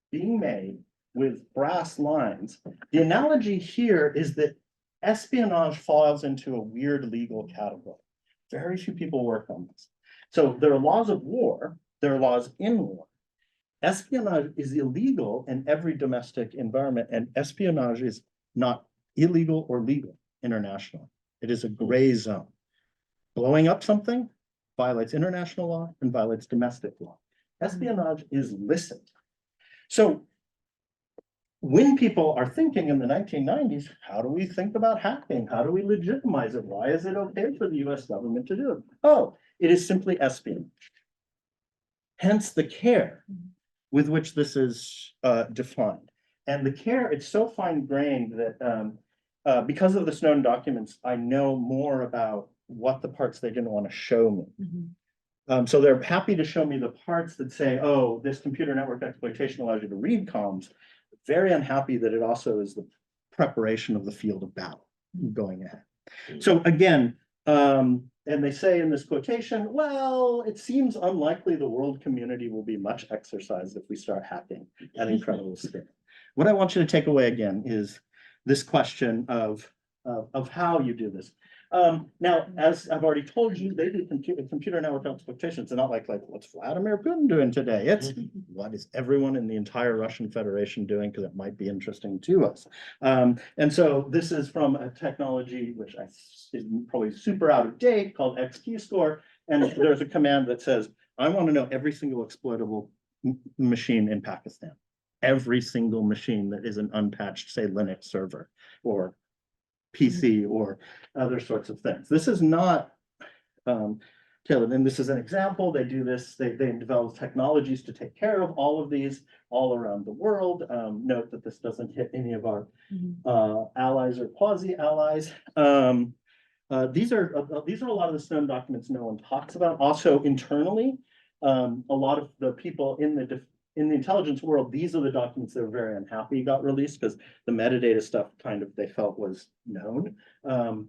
being made with brass lines, the analogy here is that espionage falls into a weird legal category. Very few people work on this. So there are laws of war, there are laws in war. Espionage is illegal in every domestic environment, and espionage is not illegal or legal internationally. It is a gray zone. Blowing up something violates international law and violates domestic law. Espionage is licit. So when people are thinking in the 1990s, how do we think about hacking? How do we legitimize it? Why is it okay for the US government to do it? Oh, it is simply espionage. Hence the care with which this is defined. And the care, it's so fine-grained that because of the Snowden documents, I know more about what the parts they didn't want to show me. So they're happy to show me the parts that say, oh, this computer network exploitation allows you to read comms. Very unhappy that it also is the preparation of the field of battle going ahead. So again, and they say in this quotation, well, it seems unlikely the world community will be much exercised if we start hacking at incredible scale. What I want you to take away again is this question of how you do this. Now, as I've already told you, they do computer network exploitation. It's not like what's Vladimir Putin doing today? It's what is everyone in the entire Russian Federation doing, because it might be interesting to us. And so this is from a technology which is probably super out of date called XKeyscore. And there's a command that says, I want to know every single exploitable machine in Pakistan. Every single machine that is an unpatched, say, Linux server or PC or other sorts of things. This is not tailored, and this is an example. They do this, they develop technologies to take care of all of these all around the world. Note that this doesn't hit any of our allies or quasi-allies. These are a lot of the Snowden documents no one talks about. Also internally, a lot of the people in the intelligence world, these are the documents that are very unhappy got released because the metadata stuff kind of they felt was known,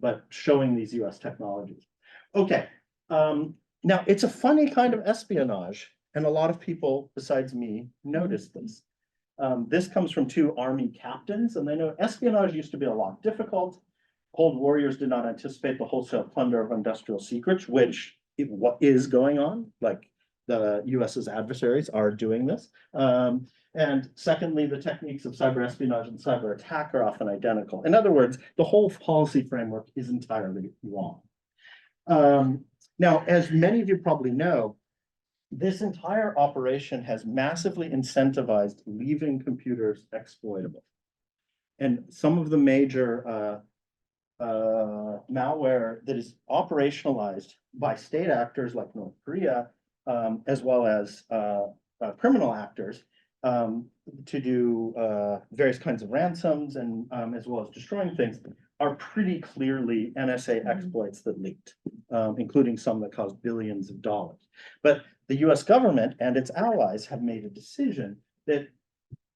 but showing these US technologies. Okay, now it's a funny kind of espionage, and a lot of people besides me noticed this. This comes from two Army captains, and they know espionage used to be a lot difficult. Cold warriors did not anticipate the wholesale plunder of industrial secrets, which what is going on, like the US's adversaries are doing this. And secondly, the techniques of cyber espionage and cyber attack are often identical. In other words, the whole policy framework is entirely wrong. Now, as many of you probably know, this entire operation has massively incentivized leaving computers exploitable. And some of the major malware that is operationalized by state actors like North Korea, as well as criminal actors, to do various kinds of ransoms and as well as destroying things, are pretty clearly NSA exploits that leaked, including some that caused billions of dollars. But the US government and its allies have made a decision that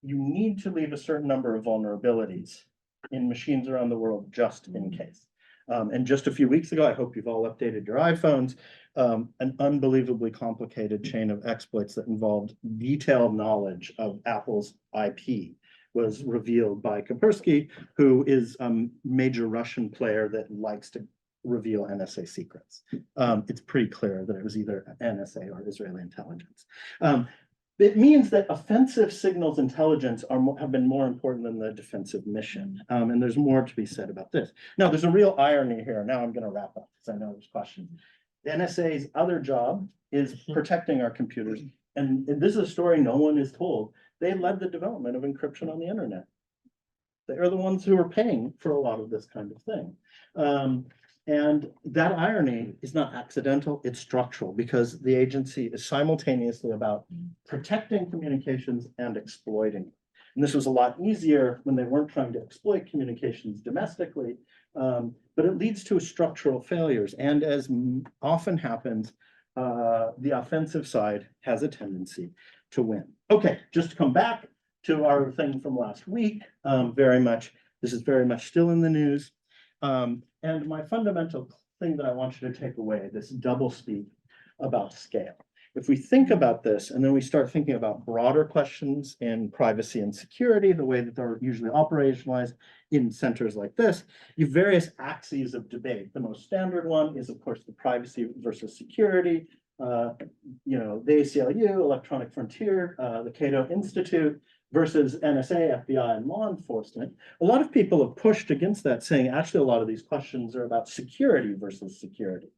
you need to leave a certain number of vulnerabilities in machines around the world just in case. And just a few weeks ago, I hope you've all updated your iPhones, an unbelievably complicated chain of exploits that involved detailed knowledge of Apple's IP was revealed by Kaspersky, who is a major Russian player that likes to reveal NSA secrets. It's pretty clear that it was either NSA or Israeli intelligence. It means that offensive signals intelligence have been more important than the defensive mission. And there's more to be said about this. Now, there's a real irony here. Now I'm going to wrap up because I know there's questions. The NSA's other job is protecting our computers. And this is a story no one is told. They led the development of encryption on the internet. They are the ones who are paying for a lot of this kind of thing. And that irony is not accidental, it's structural, because the agency is simultaneously about protecting communications and exploiting. And this was a lot easier when they weren't trying to exploit communications domestically, but it leads to structural failures. And as often happens, the offensive side has a tendency to win. Okay, just to come back to our thing from last week, this is very much still in the news. And my fundamental thing that I want you to take away, this double speak about scale. If we think about this, and then we start thinking about broader questions in privacy and security, the way that they're usually operationalized in centers like this, you have various axes of debate. The most standard one is, of course, the privacy versus security. The ACLU, Electronic Frontier, the Cato Institute, versus NSA, FBI, and law enforcement. A lot of people have pushed against that, saying actually a lot of these questions are about security versus security.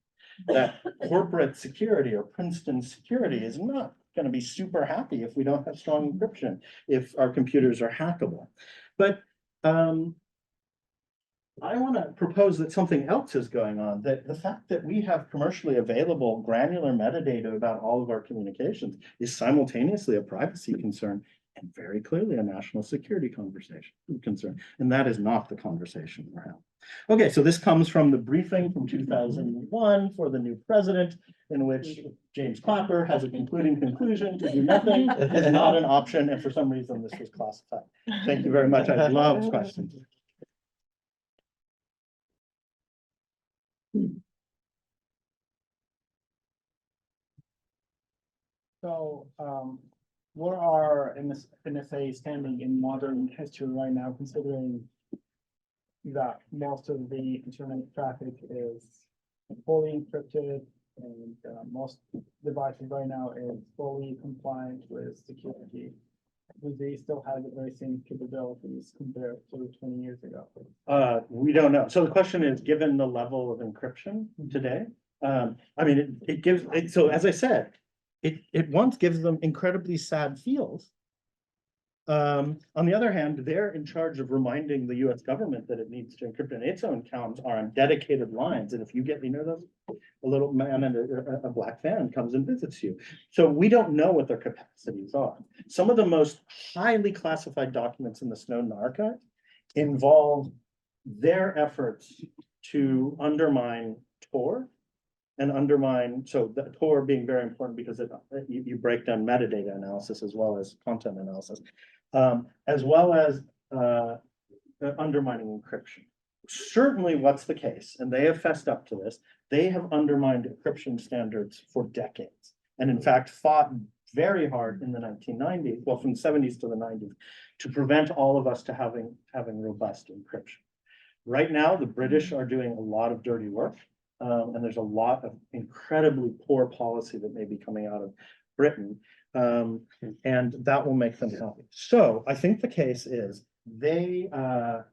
That corporate security or Princeton security is not going to be super happy if we don't have strong encryption, if our computers are hackable. But I want to propose that something else is going on, that the fact that we have commercially available granular metadata about all of our communications is simultaneously a privacy concern and very clearly a national security concern. And that is not the conversation we're having. Okay, so this comes from the briefing from 2001 for the new president, in which James Clapper has a conclusion to do nothing is not an option, and for some reason this was classified. Thank you very much. I love questions. So, what are NSA standing in modern history right now, considering that most of the internet traffic is fully encrypted and most devices right now is fully compliant with security? Do they still have the very same capabilities compared to 20 years ago? We don't know. So the question is, given the level of encryption today, it gives, so as I said, it once gives them incredibly sad feels. On the other hand, they're in charge of reminding the US government that it needs to encrypt, and its own accounts are on dedicated lines. And if you get near them, a little man in a black van comes and visits you. So we don't know what their capacities are. Some of the most highly classified documents in the Snowden archive involve their efforts to undermine Tor and undermine, so the Tor being very important because you break down metadata analysis as well as content analysis, as well as undermining encryption. Certainly what's the case, and they have fessed up to this, they have undermined encryption standards for decades, and in fact fought very hard in the 1990s, well, from the 70s to the 90s, to prevent all of us to having robust encryption. Right now, the British are doing a lot of dirty work. And there's a lot of incredibly poor policy that may be coming out of Britain. And that will make them happy. So I think the case is they are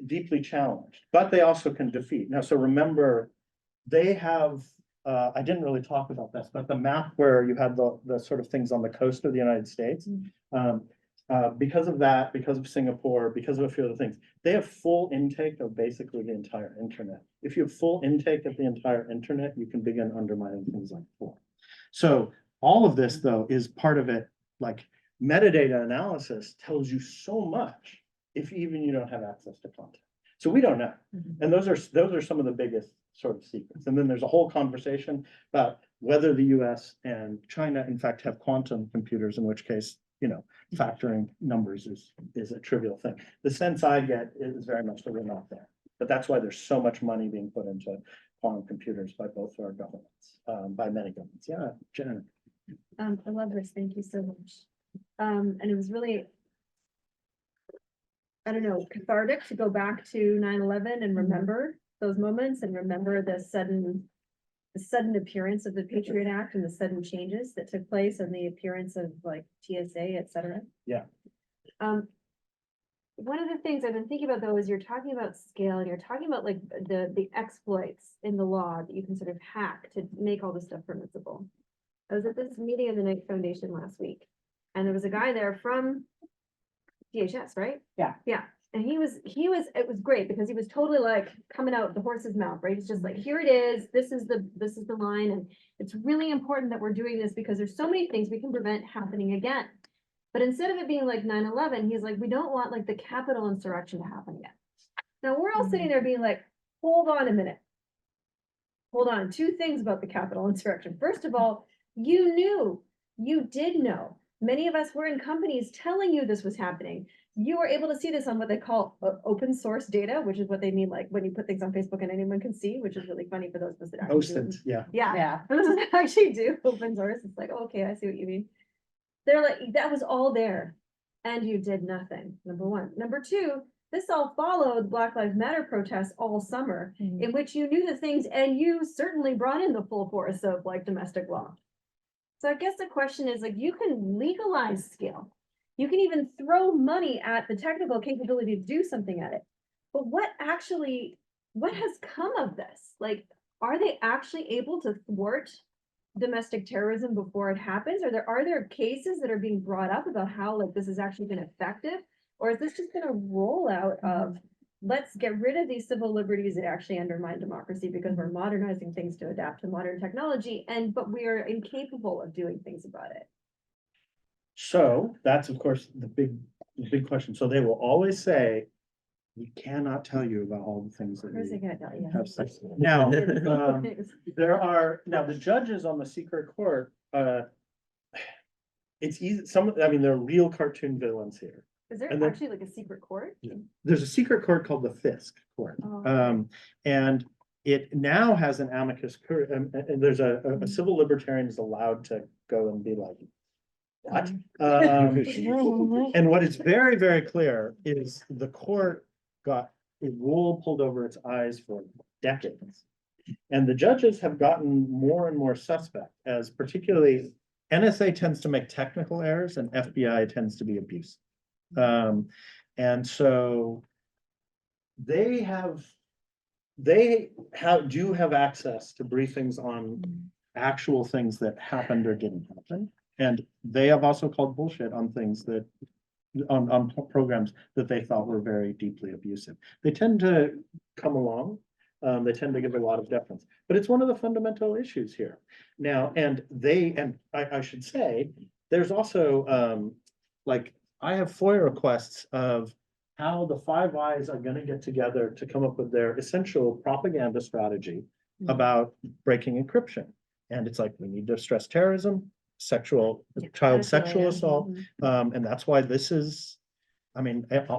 deeply challenged, but they also can defeat. Now, so remember, they have, I didn't really talk about this, but the map where you had the sort of things on the coast of the United States, because of that, because of Singapore, because of a few other things, they have full intake of basically the entire internet. If you have full intake of the entire internet, you can begin undermining things like Tor. So all of this, though, is part of it. Like metadata analysis tells you so much if even you don't have access to content. So we don't know. And those are some of the biggest sort of secrets. And then there's a whole conversation about whether the US and China, in fact, have quantum computers, in which case, you know, factoring numbers is a trivial thing. The sense I get is very much that we're not there. But that's why there's so much money being put into quantum computers by both our governments, by many governments. Yeah, Jen. I love this. Thank you so much. And it was really, I don't know, cathartic to go back to 9/11 and remember those moments and remember the sudden appearance of the Patriot Act and the sudden changes that took place and the appearance of like TSA, et cetera. Yeah. One of the things I've been thinking about though is you're talking about scale and you're talking about like the exploits in the law that you can sort of hack to make all this stuff permissible. I was at this meeting of the Knight Foundation last week and there was a guy there from DHS, right? Yeah. Yeah. And it was great because he was totally like coming out the horse's mouth, right? It's just like, here it is, this is the line. And it's really important that we're doing this because there's so many things we can prevent happening again. But instead of it being like 9/11, he's like, we don't want like the Capitol insurrection to happen again. Now we're all sitting there being like, hold on a minute. Hold on, two things about the Capitol insurrection. First of all, you did know. Many of us were in companies telling you this was happening. You were able to see this on what they call open source data, which is what they mean like when you put things on Facebook and anyone can see, which is really funny for those of us that actually do it. OSINT, yeah. Yeah, for those that actually do open source, it's like, okay, I see what you mean. They're like, that was all there and you did nothing, number one. Number two, this all followed Black Lives Matter protests all summer in which you knew the things and you certainly brought in the full force of like domestic law. So I guess the question is like, you can legalize scale. You can even throw money at the technical capability to do something at it. But what has come of this? Like, are they actually able to thwart domestic terrorism before it happens? Are there cases that are being brought up about how like this has actually been effective? Or is this just been a rollout of let's get rid of these civil liberties that actually undermine democracy because we're modernizing things to adapt to modern technology, but we are incapable of doing things about it? So that's, of course, the big question. So they will always say, we cannot tell you about all the things that Where's we it gonna tell you? have sex with. Now, now the judges on the secret court, it's easy, there are real cartoon villains here. Is there And then- actually like a secret court? There's a secret court called the Fisk Court. Oh. And it now has an amicus curiae, and there's a civil libertarian is allowed to go and be like, what? And what is very, very clear is the court got a wool pulled over its eyes for decades. And the judges have gotten more and more suspect, as particularly NSA tends to make technical errors and FBI tends to be abusive. And so they do have access to briefings on actual things that happened or didn't happen. And they have also called bullshit on things that on programs that they thought were very deeply abusive. They tend to come along. They tend to give a lot of deference, but it's one of the fundamental issues here. Now, and I should say, there's also like I have FOIA requests of how the Five Eyes are going to get together to come up with their essential propaganda strategy about breaking encryption. And it's like, we need to stress terrorism, child sexual assault. And that's why this is,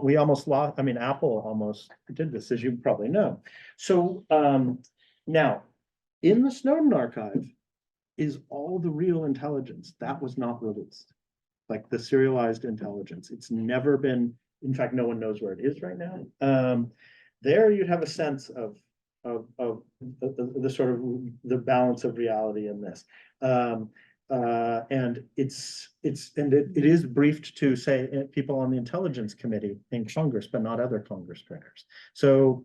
we almost lost, Apple almost did this, as you probably know. So now in the Snowden archive is all the real intelligence that was not released, like the serialized intelligence. It's never been, in fact, no one knows where it is right now. There you'd have a sense of the sort of the balance of reality in this. And it is briefed to say people on the Intelligence Committee in Congress, but not other Congress trainers. So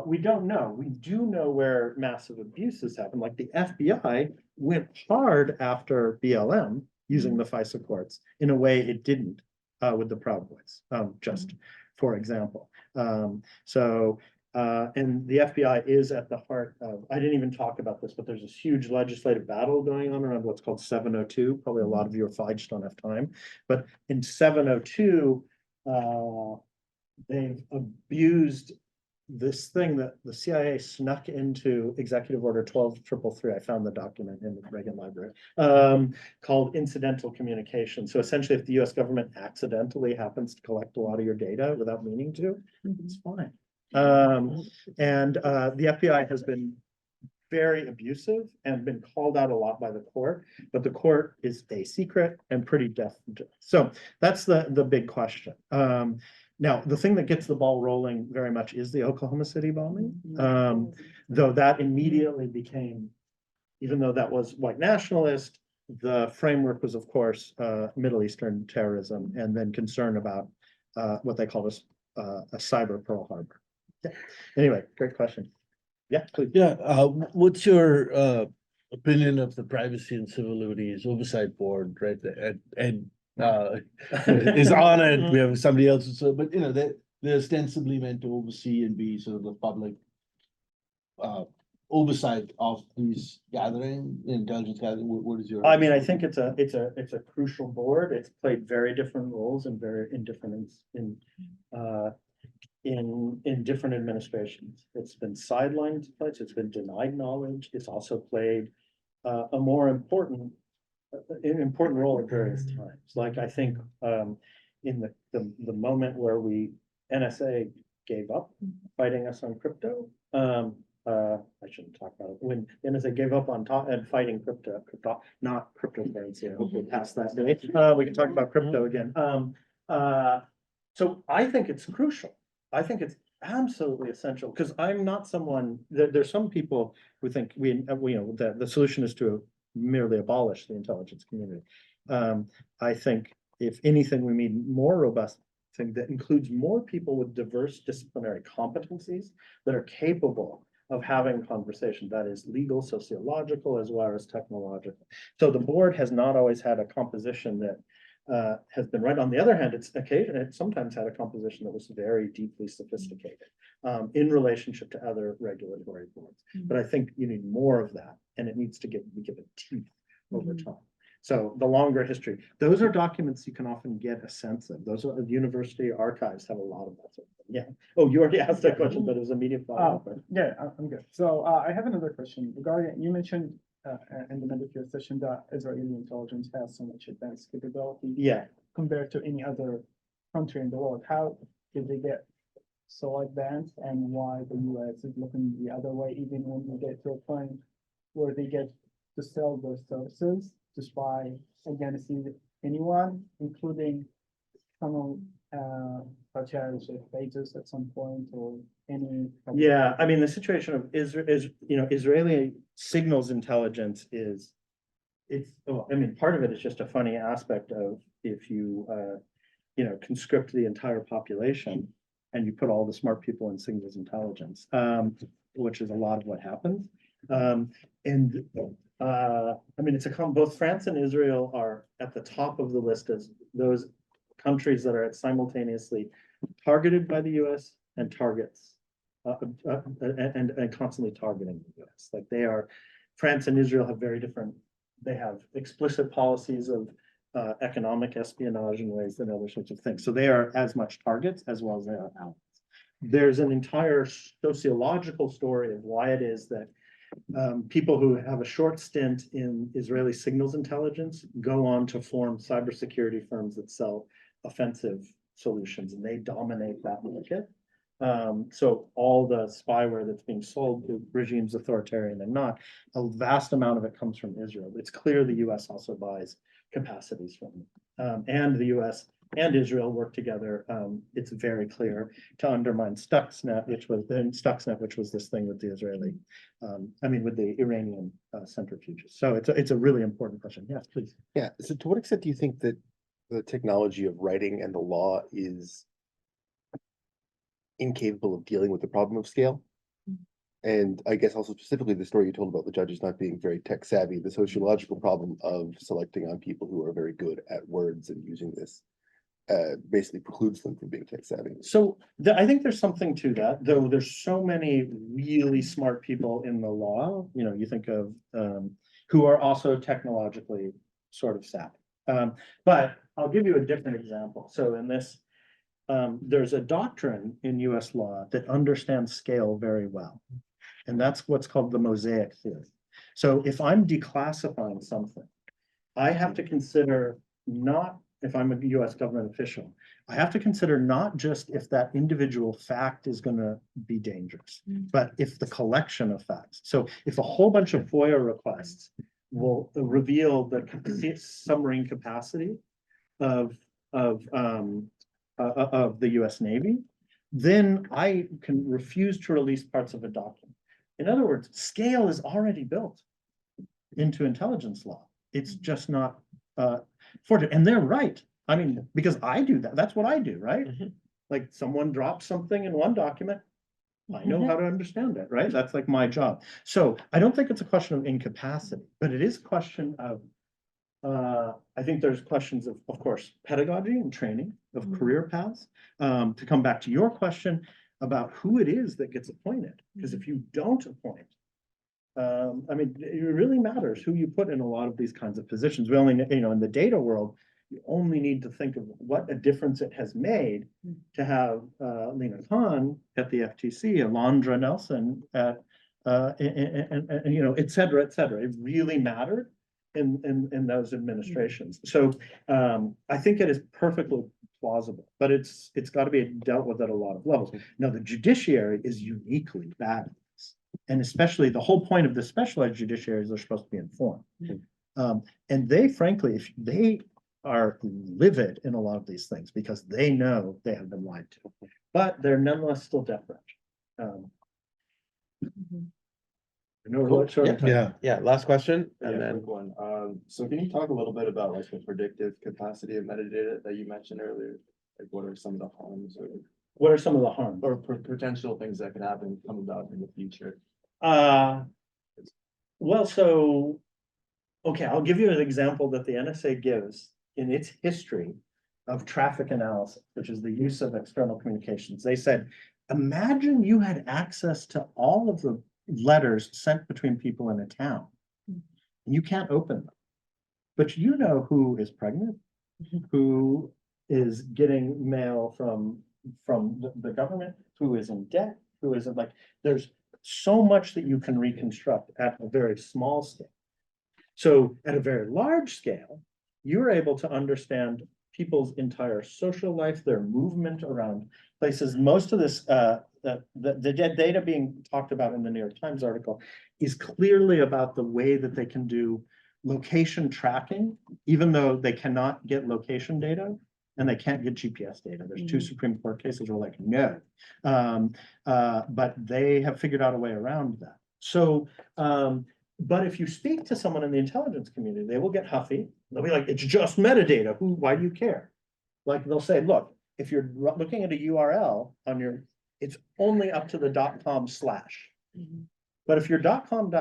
we don't know. We do know where massive abuses happen. Like the FBI went hard after BLM using the FISA courts in a way it didn't with the Proud Boys, just for example. And the FBI is at the heart of, I didn't even talk about this, but there's this huge legislative battle going on around what's called 702. Probably a lot of you I just don't have time. But in 702, they've abused this thing that the CIA snuck into Executive Order 12333. I found the document in the Reagan Library, called incidental communication. So essentially, if the US government accidentally happens to collect a lot of your data without meaning to, it's fine. The FBI has been very abusive and been called out a lot by the court, but the court is a secret and pretty deaf. So that's the big question. Now, the thing that gets the ball rolling very much is the Oklahoma City bombing, though that immediately became, even though that was white nationalist, the framework was, of course, Middle Eastern terrorism, and then concern about what they call a cyber Pearl Harbor. Yeah. Anyway, great question. Yeah, please. Yeah, what's your opinion of the Privacy and Civil Liberties Oversight Board, right? And is on it. We have somebody else, but you know, they're ostensibly meant to oversee and be sort of the public oversight of these intelligence gathering. What is your? I mean, I think it's a crucial board. It's played very different roles and in different administrations. It's been sidelined, it's been denied knowledge. It's also played a more important role at various times. Like I think in the moment where NSA gave up fighting us on crypto. I shouldn't talk about it. When NSA gave up on fighting crypto, not cryptocurrency. I hope we pass that day. We can talk about crypto again. So I think it's crucial. I think it's absolutely essential because I'm not someone there's some people who think we know that the solution is to merely abolish the intelligence community. I think if anything, we need more robust thing that includes more people with diverse disciplinary competencies that are capable of having conversation that is legal, sociological, as well as technological. So the board has not always had a composition that has been right. On the other hand, it's sometimes had a composition that was very deeply sophisticated in relationship to other regulatory boards. But I think you need more of that, and it needs to give it teeth over time. So the longer history, those are documents you can often get a sense of. Those are university archives have a lot of that sort of thing. Yeah. Oh, you already asked that question, but it was a medium follow-up. Yeah, I'm good. So I have another question regarding, you mentioned in the middle of your session that Israeli intelligence has so much advanced capability. Yeah. Compared to any other country in the world. How did they get so advanced, and why the US is looking the other way, even when we get to a point where they get to sell those services to spy against anyone, including someone such as Bezos at some point, or any. Yeah, I mean, the situation of Israeli signals intelligence part of it is just a funny aspect of if you conscript the entire population and you put all the smart people in signals intelligence, which is a lot of what happens. Both France and Israel are at the top of the list as those countries that are simultaneously targeted by the US and targets and constantly targeting the US. Like France and Israel have very different, they have explicit policies of economic espionage in ways than other sorts of things. So they are as much targets as well as they are allies. There's an entire sociological story of why it is that people who have a short stint in Israeli signals intelligence go on to form cybersecurity firms that sell offensive solutions, and they dominate that market. So all the spyware that's being sold to regimes, authoritarian and not, a vast amount of it comes from Israel. It's clear the US also buys capacities from them. And the US and Israel work together, it's very clear to undermine Stuxnet, which was this thing with the Israeli, with the Iranian centrifuges. So it's a really important question. Yes, please. Yeah, so to what extent do you think that the technology of writing and the law is incapable of dealing with the problem of scale? And I guess also specifically the story you told about the judges not being very tech savvy, the sociological problem of selecting on people who are very good at words and using this basically precludes them from being tech savvy. So I think there's something to that, though there's so many really smart people in the law, you think of who are also technologically sort of savvy. But I'll give you a different example. So in this, there's a doctrine in US law that understands scale very well. And that's what's called the mosaic theory. So if I'm declassifying something, I have to consider not, if I'm a US government official, I have to consider not just if that individual fact is going to be dangerous, but if the collection of facts. So if a whole bunch of FOIA requests will reveal the submarine capacity of the US Navy, then I can refuse to release parts of a document. In other words, scale is already built into intelligence law. It's just not fortunate. And they're right. Because I do that. That's what I do, right? Like someone drops something in one document, I know how to understand it, right? That's like my job. So I don't think it's a question of incapacity, but it is a question of, I think there's questions of course, pedagogy and training of career paths. To come back to your question about who it is that gets appointed, because if you don't appoint, it really matters who you put in a lot of these kinds of positions. We only, in the data world, you only need to think of what a difference it has made to have Lena Khan at the FTC, Alondra Nelson at, et cetera, et cetera. It really mattered in those administrations. So I think it is perfectly plausible, but it's got to be dealt with at a lot of levels. Now, the judiciary is uniquely bad at this. And especially the whole point of the specialized judiciaries are supposed to be informed. And they, frankly, if they are livid in a lot of these things because they know they have been lied to, but they're nonetheless still deferential. Yeah. Last question, and Yeah, then quick one. So can you talk a little bit about like the predictive capacity of metadata that you mentioned earlier? Like what are some of the harms What are some of the harms? or potential things that could happen come about in the future? Okay, I'll give you an example that the NSA gives in its history of traffic analysis, which is the use of external communications. They said, imagine you had access to all of the letters sent between people in a town. You can't open them, but you know who is pregnant, who is getting mail from the government, who is in debt, who isn't. Like, there's so much that you can reconstruct at a very small scale. So at a very large scale, you're able to understand people's entire social life, their movement around places. Most of this, the data being talked about in the New York Times article is clearly about the way that they can do location tracking, even though they cannot get location data and they can't get GPS data. There's two Supreme Court cases where like, no, but they have figured out a way around that. So, but if you speak to someone in the intelligence community, they will get huffy. They'll be like, it's just metadata. Why do you care? Like they'll say, look, if you're looking at a URL on your, it's only up to the .com/. But if your .com//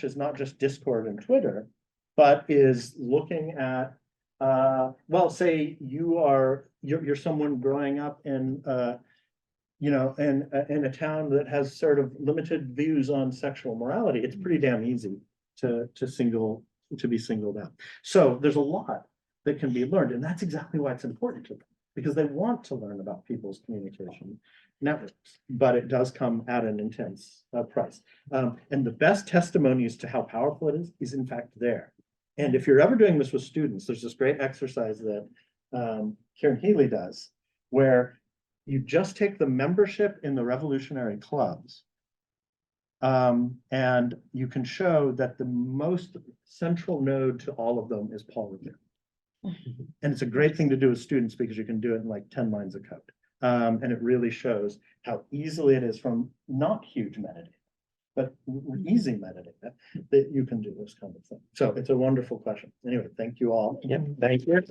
is not just Discord and Twitter, but is looking at, well, say you're someone growing up in, in a town that has sort of limited views on sexual morality, it's pretty damn easy to be singled out. So there's a lot that can be learned, and that's exactly why it's important to them, because they want to learn about people's communication networks, but it does come at an intense price. And the best testimony as to how powerful it is in fact there. And if you're ever doing this with students, there's this great exercise that Kieran Healy does, where you just take the membership in the revolutionary clubs, and you can show that the most central node to all of them is Paul Revere. And it's a great thing to do with students because you can do it in like 10 lines of code. And it really shows how easily it is from not huge metadata, but easy metadata that you can do this kind of thing. So it's a wonderful question. Anyway, thank you all. Yep, thank you.